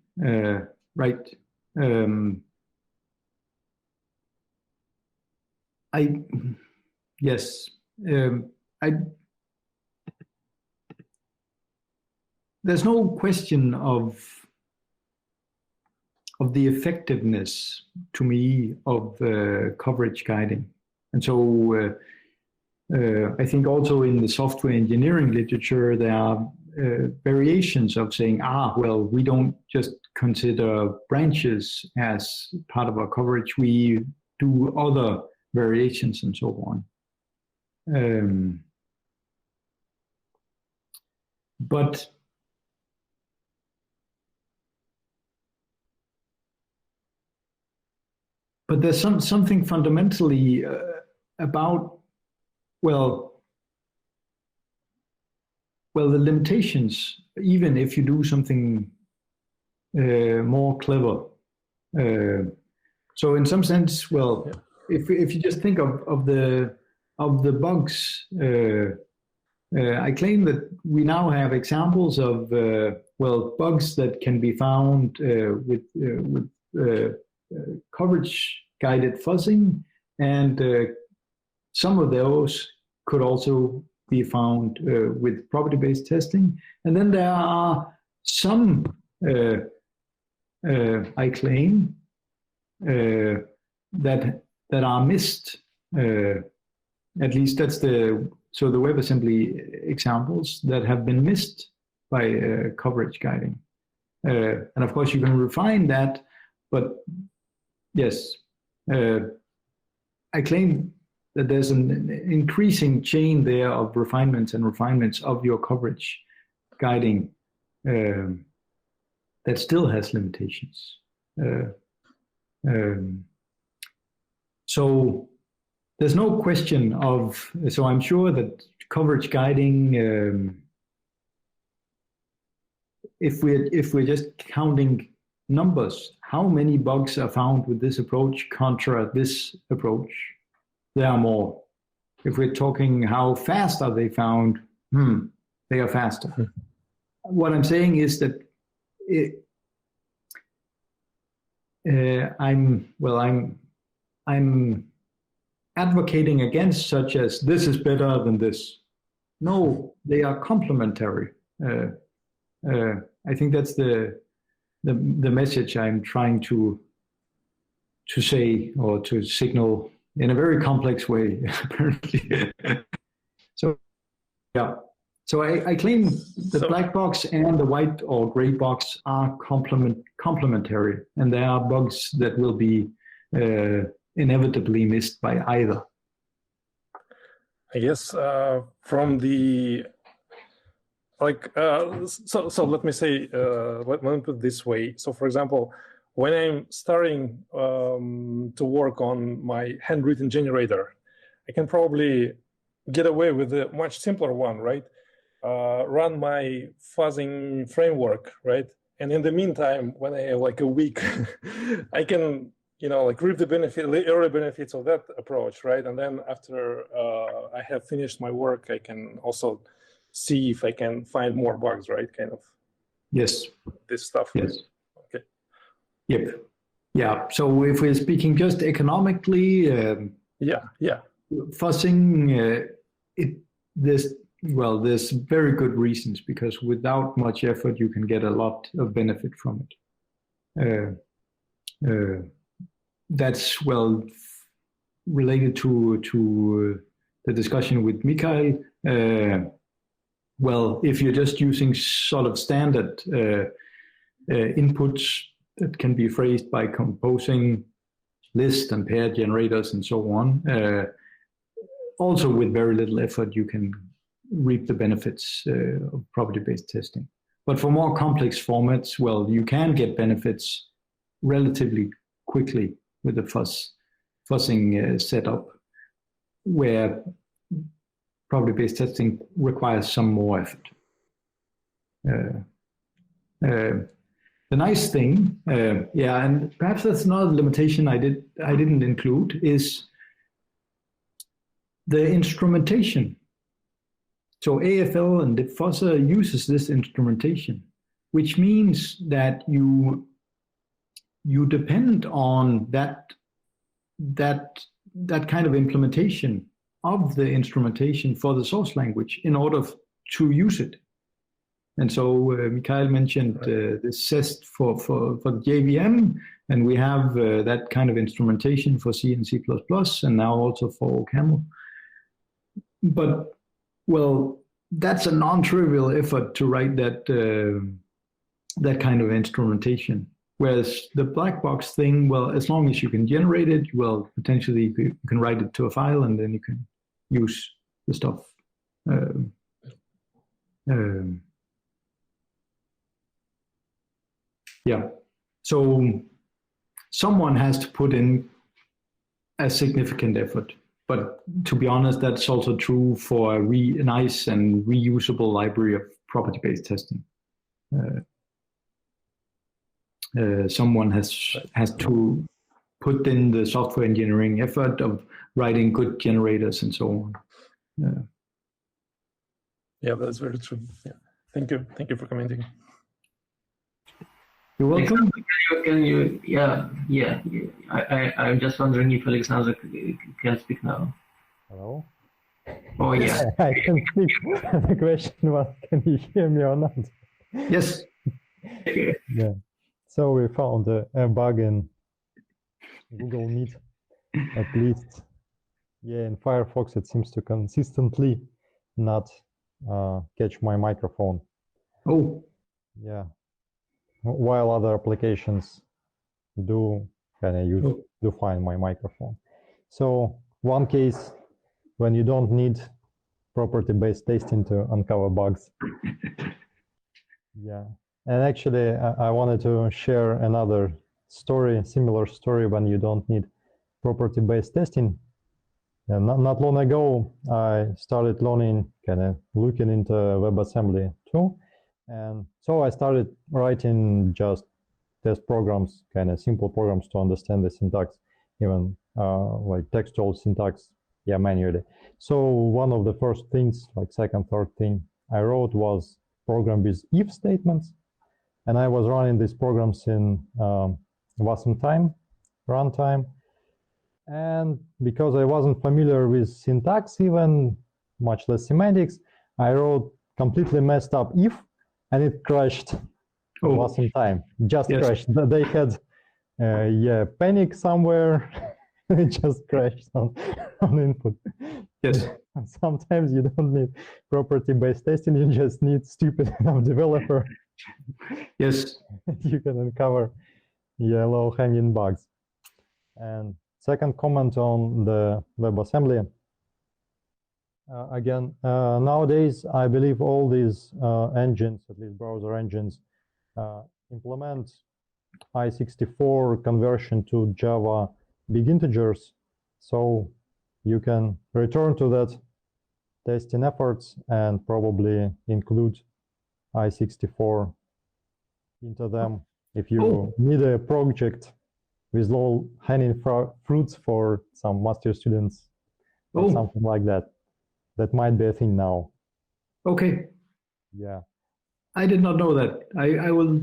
right? Yes. There's no question of the effectiveness to me of coverage guiding, and so I think also in the software engineering literature there are variations of saying, well, we don't just consider branches as part of our coverage; we do other variations and so on. But there's something fundamentally about, well, the limitations, even if you do something more clever. So in some sense, well, if you just think of the bugs, I claim that we now have examples of bugs that can be found with coverage guided fuzzing, and some of those could also be found with property-based testing. And then there are some, I claim, that are missed. At least that's the WebAssembly examples that have been missed by coverage guiding. And of course you can refine that, but yes, I claim that there's an increasing chain there of refinements of your coverage guiding that still has limitations. So there's no question of, so I'm sure that coverage guiding, if we're just counting numbers, how many bugs are found with this approach contra this approach, there are more. If we're talking how fast are they found, they are faster. What I'm saying is that I'm advocating against such as this is better than this. No, they are complementary. I think that's the message I'm trying to say or to signal in a very complex way, apparently. So, yeah. So I claim the black box and the white or gray box are complementary, and there are bugs that will be inevitably missed by either. I guess from the so let me say, let me put it this way. So for example, when I'm starting to work on my handwritten generator, I can probably get away with a much simpler one, right? Run my fuzzing framework, right? And in the meantime, when I have like a week, I can, reap the early benefits of that approach, right? And then after I have finished my work, I can also see if I can find more bugs, right? Kind of. Yes. This stuff. Yes. Right? Okay. Yep. Yeah. So if we're speaking just economically, fuzzing, there's very good reasons, because without much effort, you can get a lot of benefit from it. That's related to the discussion with Mikael. If you're just using sort of standard inputs that can be phrased by composing list and pair generators and so on, also with very little effort, you can reap the benefits of property-based testing. But for more complex formats, well, you can get benefits relatively quickly with the fuzzing setup, where property-based testing requires some more effort. The nice thing, and perhaps that's another limitation I didn't include, is the instrumentation. So AFL and diffusor uses this instrumentation, which means that you depend on that kind of implementation of the instrumentation for the source language in order to use it. And so Mikhail mentioned this CEST for the JVM, and we have that kind of instrumentation for C and C++, and now also for OCaml. But, well, that's a non-trivial effort to write that kind of instrumentation. Whereas the black box thing, well, as long as you can generate it, well, potentially you can write it to a file, and then you can use the stuff. Yeah, so someone has to put in a significant effort. But to be honest, that's also true for a nice and reusable library of property-based testing. Someone has to put in the software engineering effort of writing good generators and so on. Yeah, that's very true. Yeah, thank you for commenting. You're welcome. Can you? Yeah. I'm just wondering if Alexander can speak now. Hello? Oh, yeah. I can speak. The question was, can you hear me or not? Yes. Yeah. So we found a bug in Google Meet, at least. Yeah, in Firefox, it seems to consistently not catch my microphone. Oh. Yeah. While other applications do find my microphone. So one case when you don't need property-based testing to uncover bugs. Yeah, and actually I wanted to share another story, similar story when you don't need property-based testing. And not long ago, I started learning, looking into WebAssembly too. And so I started writing just test programs, simple programs to understand the syntax, even like textual syntax, manually. So one of the first things, like second, third thing I wrote was program with if statements. And I was running these programs in Wasm runtime. And because I wasn't familiar with syntax, even much less semantics, I wrote completely messed up if, and it crashed. Wasm time. Just crashed. They had panic somewhere. It just crashed on input. Yes. Sometimes you don't need property-based testing. You just need stupid enough developer. Yes. You can uncover low-hanging bugs. And second comment on the WebAssembly. Again, nowadays, I believe all these engines, at least browser engines, implement I64 conversion to Java big integers. So you can return to that testing efforts and probably include I64 into them if you need a project with low-hanging fruits for some master students or something like that. That might be a thing now. Okay. Yeah. I did not know that. I will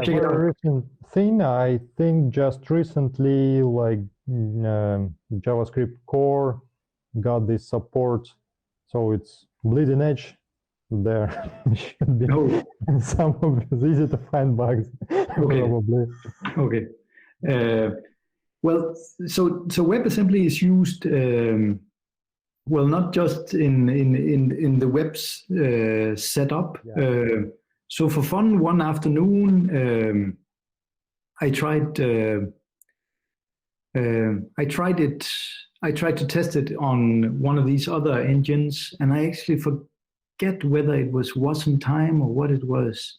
check it out. Recent thing, I think just recently, like JavaScript core got this support, so it's bleeding edge. There should be some of these easy to find bugs, probably. Okay. Well, so WebAssembly is used. Well, not just in the web's setup. Yeah. So for fun, one afternoon, I tried to test it on one of these other engines, and I actually forget whether it was Wasm time or what it was.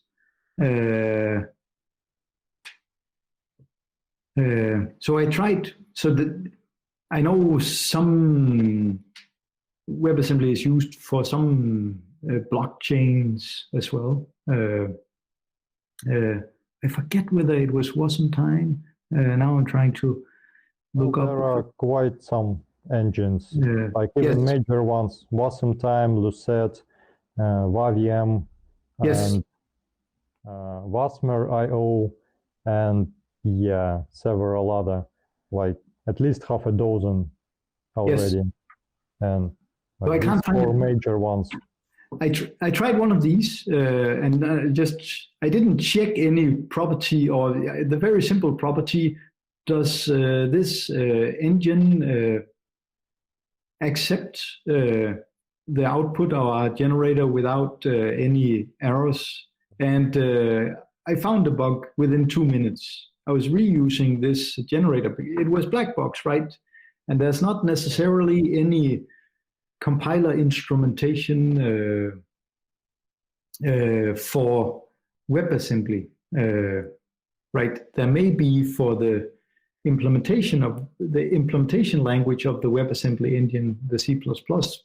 So I tried, so that I know some WebAssembly is used for some blockchains as well. I forget whether it was Wasm time. Now I'm trying to look up. There are quite some engines, like even yes. major ones, Wasm time, Lucet, Vaviem, Yes. and Wasmer.io, and yeah, several other, like at least half a dozen already. Yes. And like so I can't find 4 major ones. I tried one of these and I didn't check any property or the very simple property. Does this engine accept the output of our generator without any errors? And I found a bug within 2 minutes. I was reusing this generator. It was black box, right? And there's not necessarily any compiler instrumentation for WebAssembly, right? There may be for the implementation language of the WebAssembly engine, the C++,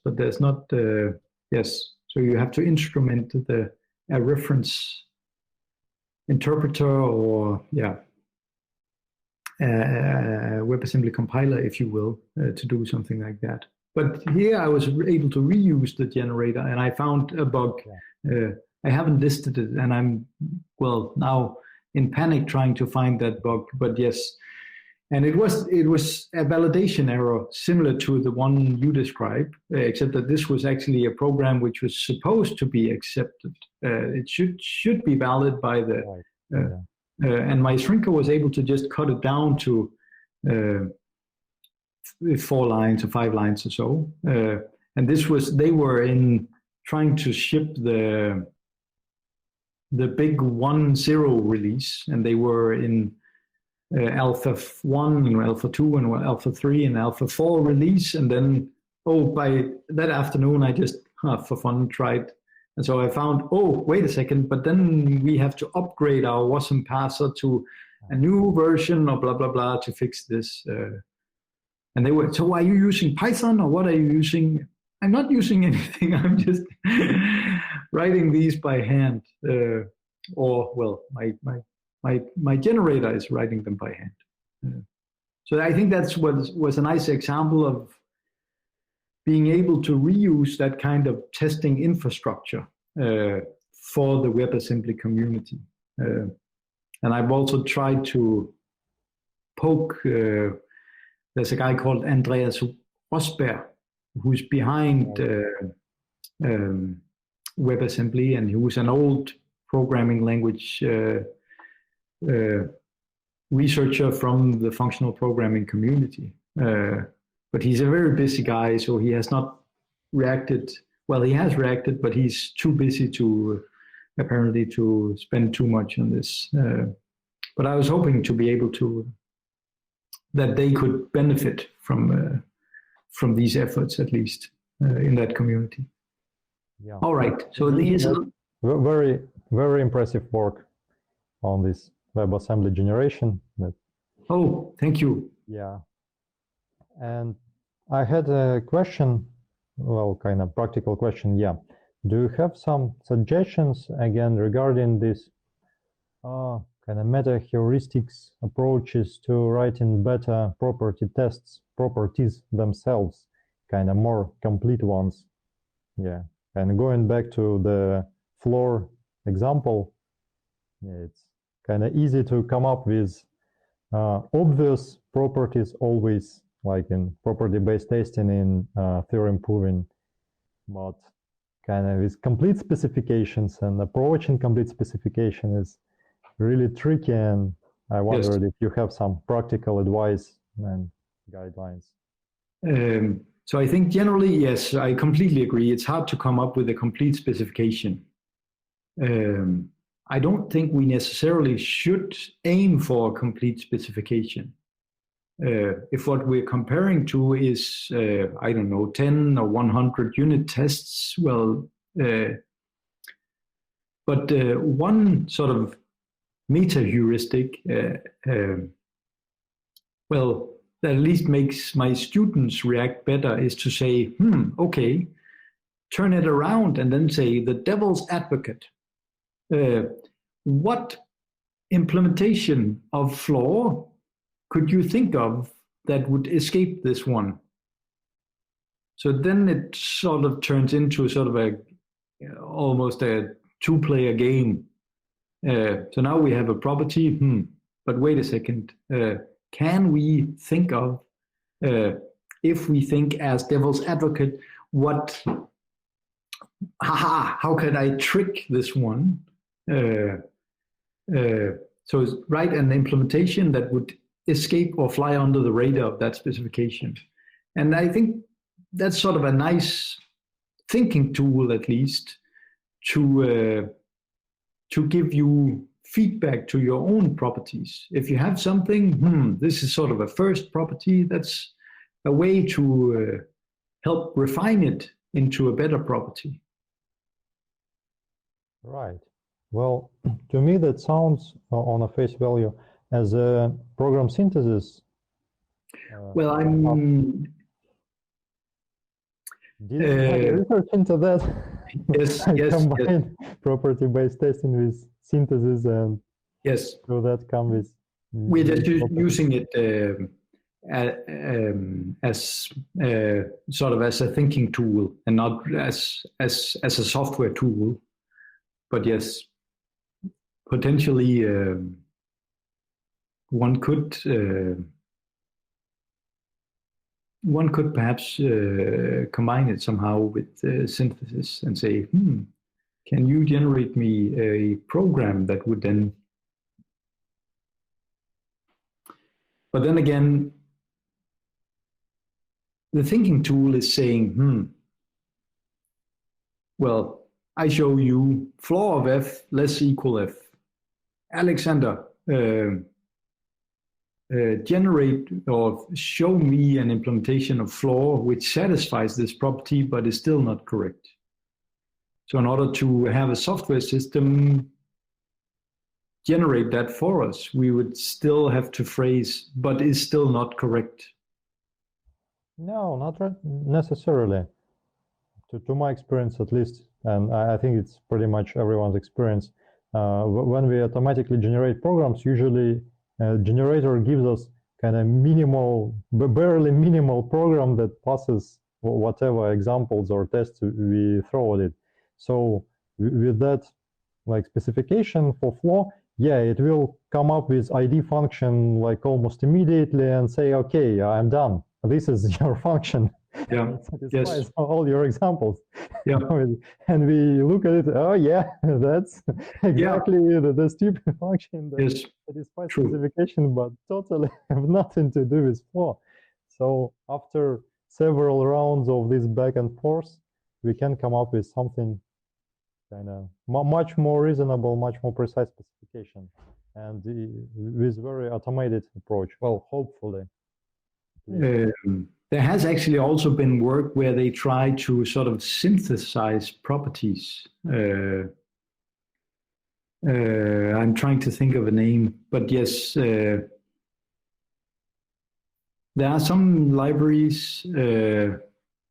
but there's not. Yes, so you have to instrument a reference interpreter or WebAssembly compiler, if you will, to do something like that. But here I was able to reuse the generator, and I found a bug. I haven't listed it, and I'm, well, now in panic trying to find that bug. But yes, and it was a validation error similar to the one you described, except that this was actually a program which was supposed to be accepted. It should be valid by the, and my shrinker was able to just cut it down to 4 lines or 5 lines or so. And this was, they were in trying to ship the big 1.0 release, and they were in Alpha 1 and Alpha 2 and Alpha 3 and Alpha 4 release. And then, by that afternoon, I just, for fun, tried. And so I found, wait a second, but then we have to upgrade our Wasm parser to a new version of blah, blah, blah to fix this. And they were, so are you using Python or what are you using? I'm not using anything. I'm just writing these by hand. My generator is writing them by hand. So I think that's what was a nice example of being able to reuse that kind of testing infrastructure for the WebAssembly community. And I've also tried to poke, there's a guy called Andreas Rosberg, who's behind WebAssembly, and he was an old programming language researcher from the functional programming community. But he's a very busy guy, so he has not reacted. Well, he has reacted, but he's too busy to apparently to spend too much on this. But I was hoping to be able to, that they could benefit from these efforts, at least in that community. Yeah. All right. So these are very, very impressive work on this WebAssembly generation. Oh, thank you. Yeah. And I had a question, well, kind of practical question. Yeah. Do you have some suggestions again regarding this kind of meta heuristics approaches to writing better property tests, properties themselves, kind of more complete ones? Yeah. And going back to the floor example, it's kind of easy to come up with obvious properties always, like in property-based testing in theorem proving, but kind of with complete specifications and approaching complete specification is really tricky, and I wondered if you have some practical advice and guidelines. So I think generally, yes, I completely agree. It's hard to come up with a complete specification. I don't think we necessarily should aim for a complete specification. If what we're comparing to is, I don't know, 10 or 100 unit tests, well, But one sort of meta-heuristic, well, that at least makes my students react better is to say, okay, turn it around and then say the devil's advocate. What implementation of flaw could you think of that would escape this one? So then it sort of turns into sort of almost a two-player game. So now we have a property, but wait a second. Can we think of, if we think as devil's advocate, how can I trick this one? So write an implementation that would escape or fly under the radar of that specification. And I think that's sort of a nice thinking tool, at least, to give you feedback to your own properties. If you have something, this is sort of a first property, that's a way to help refine it into a better property. Right. Well, to me, that sounds on a face value as a program synthesis. Well, Did you have research into that? Yes, Combine property-based testing with synthesis, and so that come with. We're just using it as sort of as a thinking tool and not as a software tool. But yes, potentially one could perhaps combine it somehow with synthesis and say, can you generate me a program that would then... But then again, the thinking tool is saying, well, I show you flaw of f less equal f. Alexander, generate or show me an implementation of flaw which satisfies this property but is still not correct. So in order to have a software system generate that for us, we would still have to phrase, but is still not correct. No, not necessarily. To my experience, at least, and I think it's pretty much everyone's experience, when we automatically generate programs, usually generator gives us kind of minimal, barely minimal program that passes whatever examples or tests we throw at it. So with that like specification for flaw, yeah, it will come up with ID function like almost immediately and say, okay, I'm done. This is your function. Yeah. Satisfies all your examples. Yeah. And we look at it. Oh yeah, that's exactly the stupid function that satisfies specification, but totally have nothing to do with flaw. So after several rounds of this back and forth, we can come up with something kind of much more reasonable, much more precise specification, and with very automated approach. Well, hopefully. There has actually also been work where they try to sort of synthesize properties. I'm trying to think of a name, but yes, there are some libraries.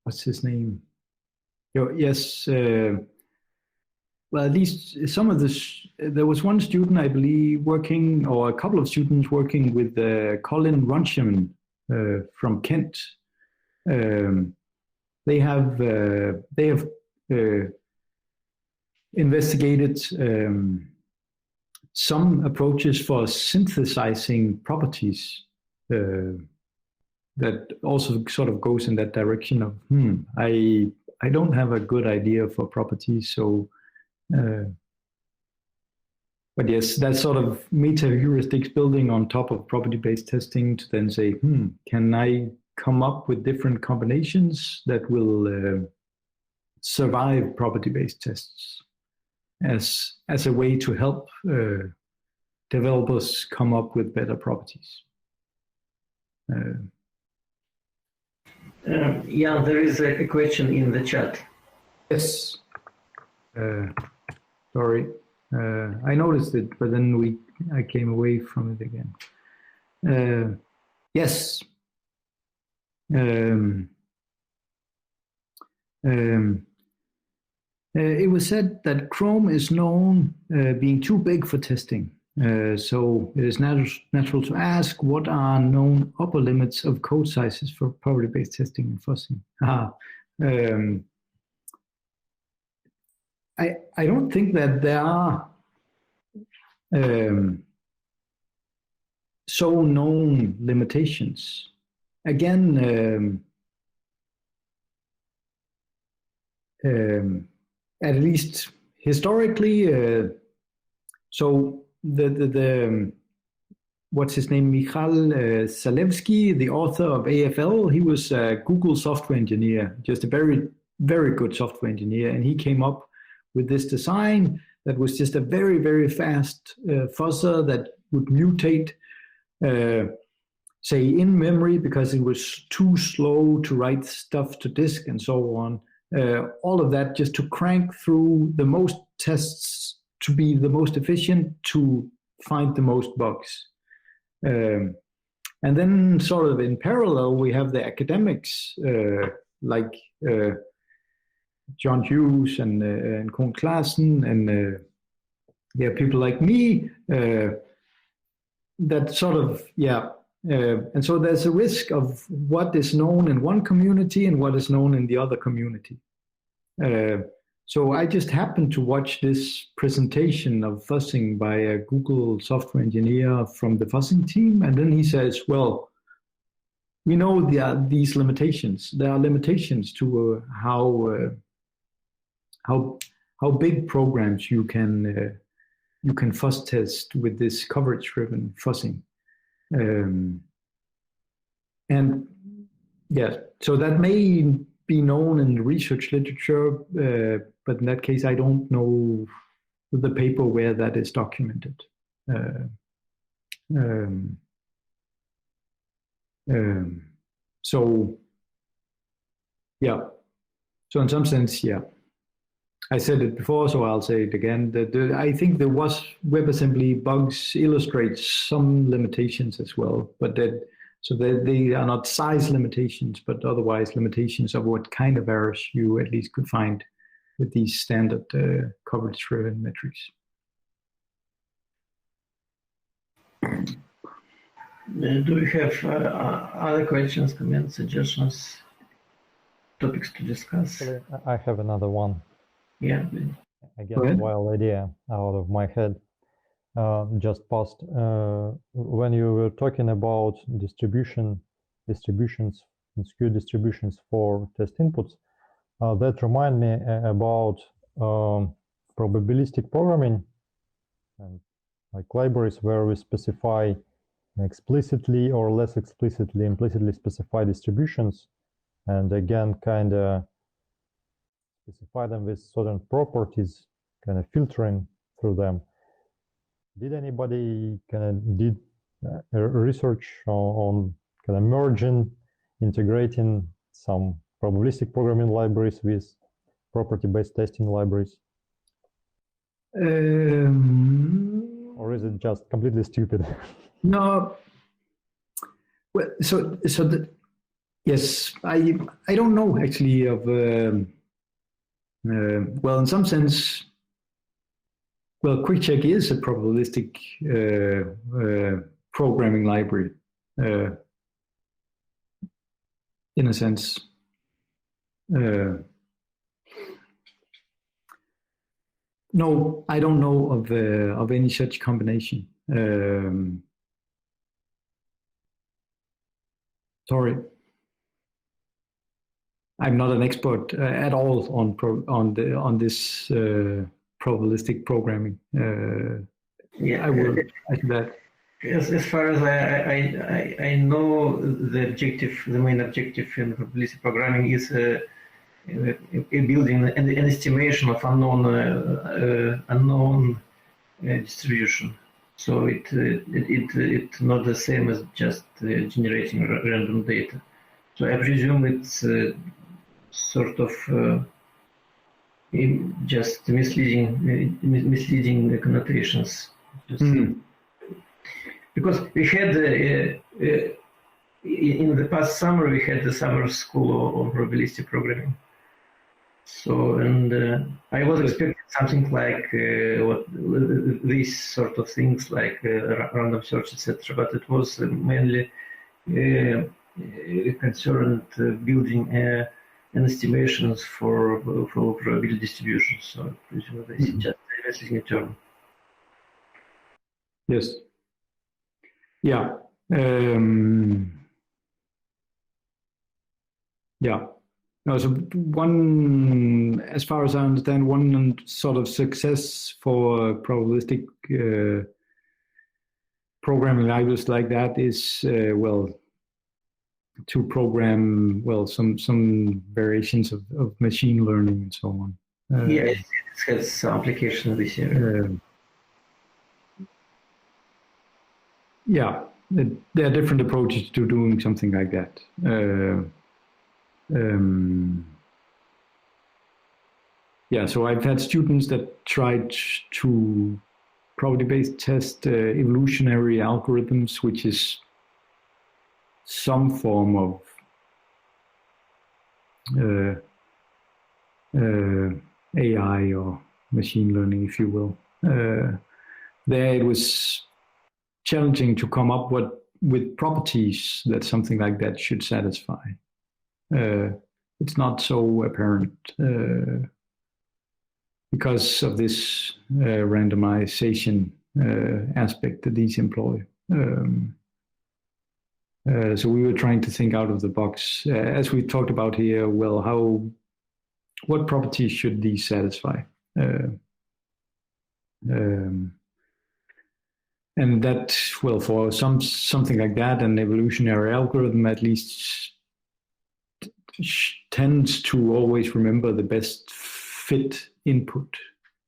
What's his name? Yes. Well, at least some of this. There was one student, I believe, working, or a couple of students working with Colin Runsham from Kent. They have investigated some approaches for synthesizing properties that also sort of goes in that direction of I don't have a good idea for properties, so but yes, that sort of meta heuristics building on top of property-based testing to then say, can I come up with different combinations that will survive property-based tests as a way to help developers come up with better properties. Yeah, there is a question in the chat. Yes. Sorry, I noticed it, but then I came away from it again. Yes. It was said that Chrome is known being too big for testing. So it is natural to ask, what are known upper limits of code sizes for property-based testing and fuzzing? I don't think that there are so known limitations. Again, at least historically, so the what's his name, Michal Zalewski, the author of AFL, he was a Google software engineer, just a very, very good software engineer, and he came up with this design that was just a very, very fast fuzzer that would mutate, say, in memory because it was too slow to write stuff to disk and so on. All of that just to crank through the most tests to be the most efficient to find the most bugs. And then sort of in parallel, we have the academics like John Hughes and Claessen and people like me that sort of, and so there's a risk of what is known in one community and what is known in the other community. So I just happened to watch this presentation of fuzzing by a Google software engineer from the fuzzing team, and then he says, well, we know there are these limitations. There are limitations to how big programs you can fuzz test with this coverage-driven fuzzing. And yeah, so that may be known in the research literature, but in that case, I don't know the paper where that is documented. So yeah, so in some sense, yeah. I said it before, so I'll say it again. I think there was WebAssembly bugs illustrates some limitations as well, but so they are not size limitations, but otherwise limitations of what kind of errors you at least could find with these standard coverage-driven metrics. Do we have other questions, comments, suggestions, topics to discuss? Actually, I have another one. Yeah. I get a wild idea out of my head. Just passed when you were talking about distributions and skewed distributions for test inputs. That remind me about probabilistic programming and like libraries where we specify explicitly or less explicitly, implicitly specify distributions, and again kind of specify them with certain properties, kind of filtering through them. Did anybody kind of did research on kind of merging, integrating some probabilistic programming libraries with property-based testing libraries? Or is it just completely stupid? No. Well, yes, I don't know actually of. Well, in some sense, well, QuickCheck is a probabilistic programming library, in a sense. No, I don't know of any such combination. Sorry, I'm not an expert at all on this probabilistic programming. Yeah, I will add that. As far as I know, the main objective in probabilistic programming is building an estimation of unknown distribution. So it's not the same as just generating random data. So I presume it's sort of just misleading connotations. Because we had in the past summer we had the summer school of probabilistic programming. So I was expecting something like these sort of things like random search, etc. But it was mainly concerned building and estimations for probability distribution. So presumably it's just a misleading term. Yes. Yeah. Yeah. No, so one, as far as I understand, one sort of success for probabilistic programming languages like that is, well, to program, well, some variations of machine learning and so on. Yeah, it has some application in this area. Yeah, there are different approaches to doing something like that. Yeah, so I've had students that tried to probability-based test evolutionary algorithms, which is some form of AI or machine learning, if you will. There it was challenging to come up with properties that something like that should satisfy. It's not so apparent because of this randomization aspect that these employ. So we were trying to think out of the box. As we talked about here, well, what properties should these satisfy? And that, well, for something like that, an evolutionary algorithm at least tends to always remember the best fit input.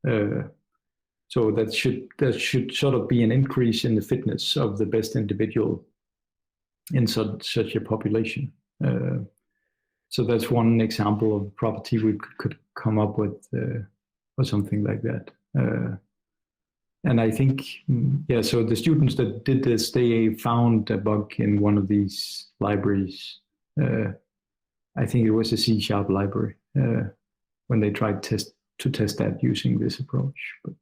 So that should sort of be an increase in the fitness of the best individual in such a population. So that's one example of property we could come up with or something like that. And I think, yeah, so the students that did this, they found a bug in one of these libraries. I think it was a C# library when they tried to test that using this approach. But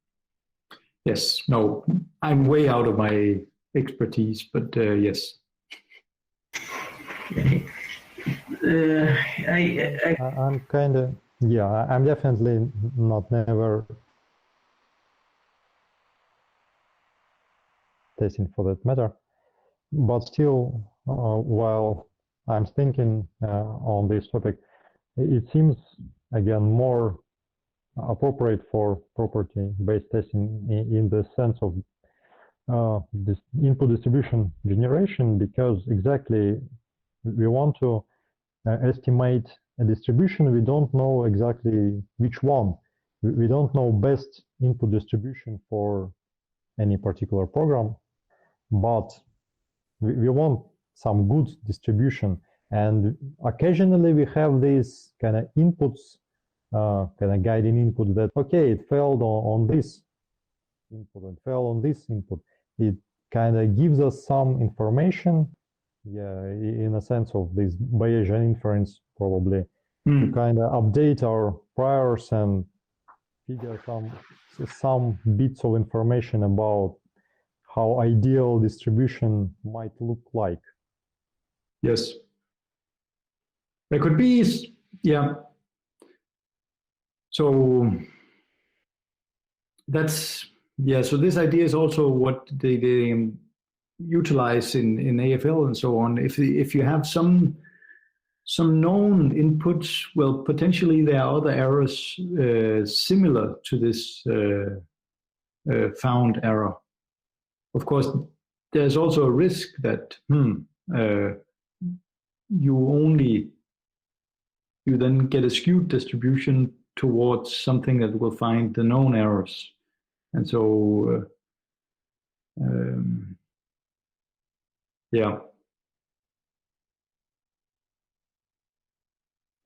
yes, no, I'm way out of my expertise, but yes. I'm kind of, yeah, I'm definitely never testing for that matter, but still, while I'm thinking on this topic, it seems again more appropriate for property-based testing in the sense of this input distribution generation, because exactly we want to estimate a distribution. We don't know exactly which one. We don't know best input distribution for any particular program, but we want some good distribution. And occasionally we have these kind of inputs, kind of guiding input that, okay, it failed on this input and fell on this input. It kind of gives us some information, yeah, in a sense of this Bayesian inference, probably, to kind of update our priors and figure some bits of information about how ideal distribution might look like. Yes. There could be, yeah. So that's, yeah, so this idea is also what they utilize in AFL and so on. If you have some known inputs, well, potentially there are other errors similar to this found error. Of course, there's also a risk that you then get a skewed distribution towards something that will find the known errors. And so, yeah.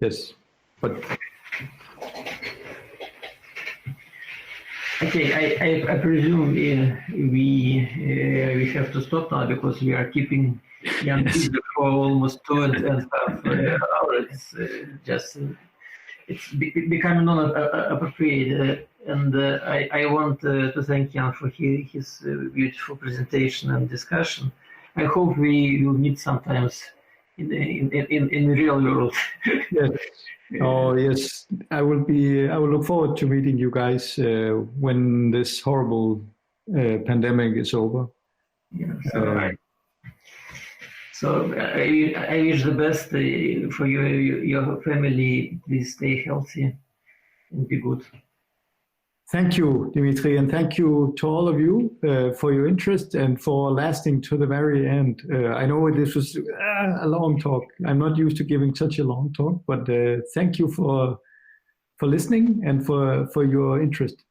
Yes, but Okay, I presume we have to stop now because we are keeping young people for almost 2.5 hours. It's becoming non-appropriate, and I want to thank Jan for his beautiful presentation and discussion. I hope we will meet sometimes in the real world. Yes. Oh yes, I will look forward to meeting you guys when this horrible pandemic is over. Yeah. So I wish the best for your family. Please stay healthy and be good. Thank you, Dimitri, and thank you to all of you for your interest and for lasting to the very end. I know this was a long talk. I'm not used to giving such a long talk, but thank you for listening and for your interest.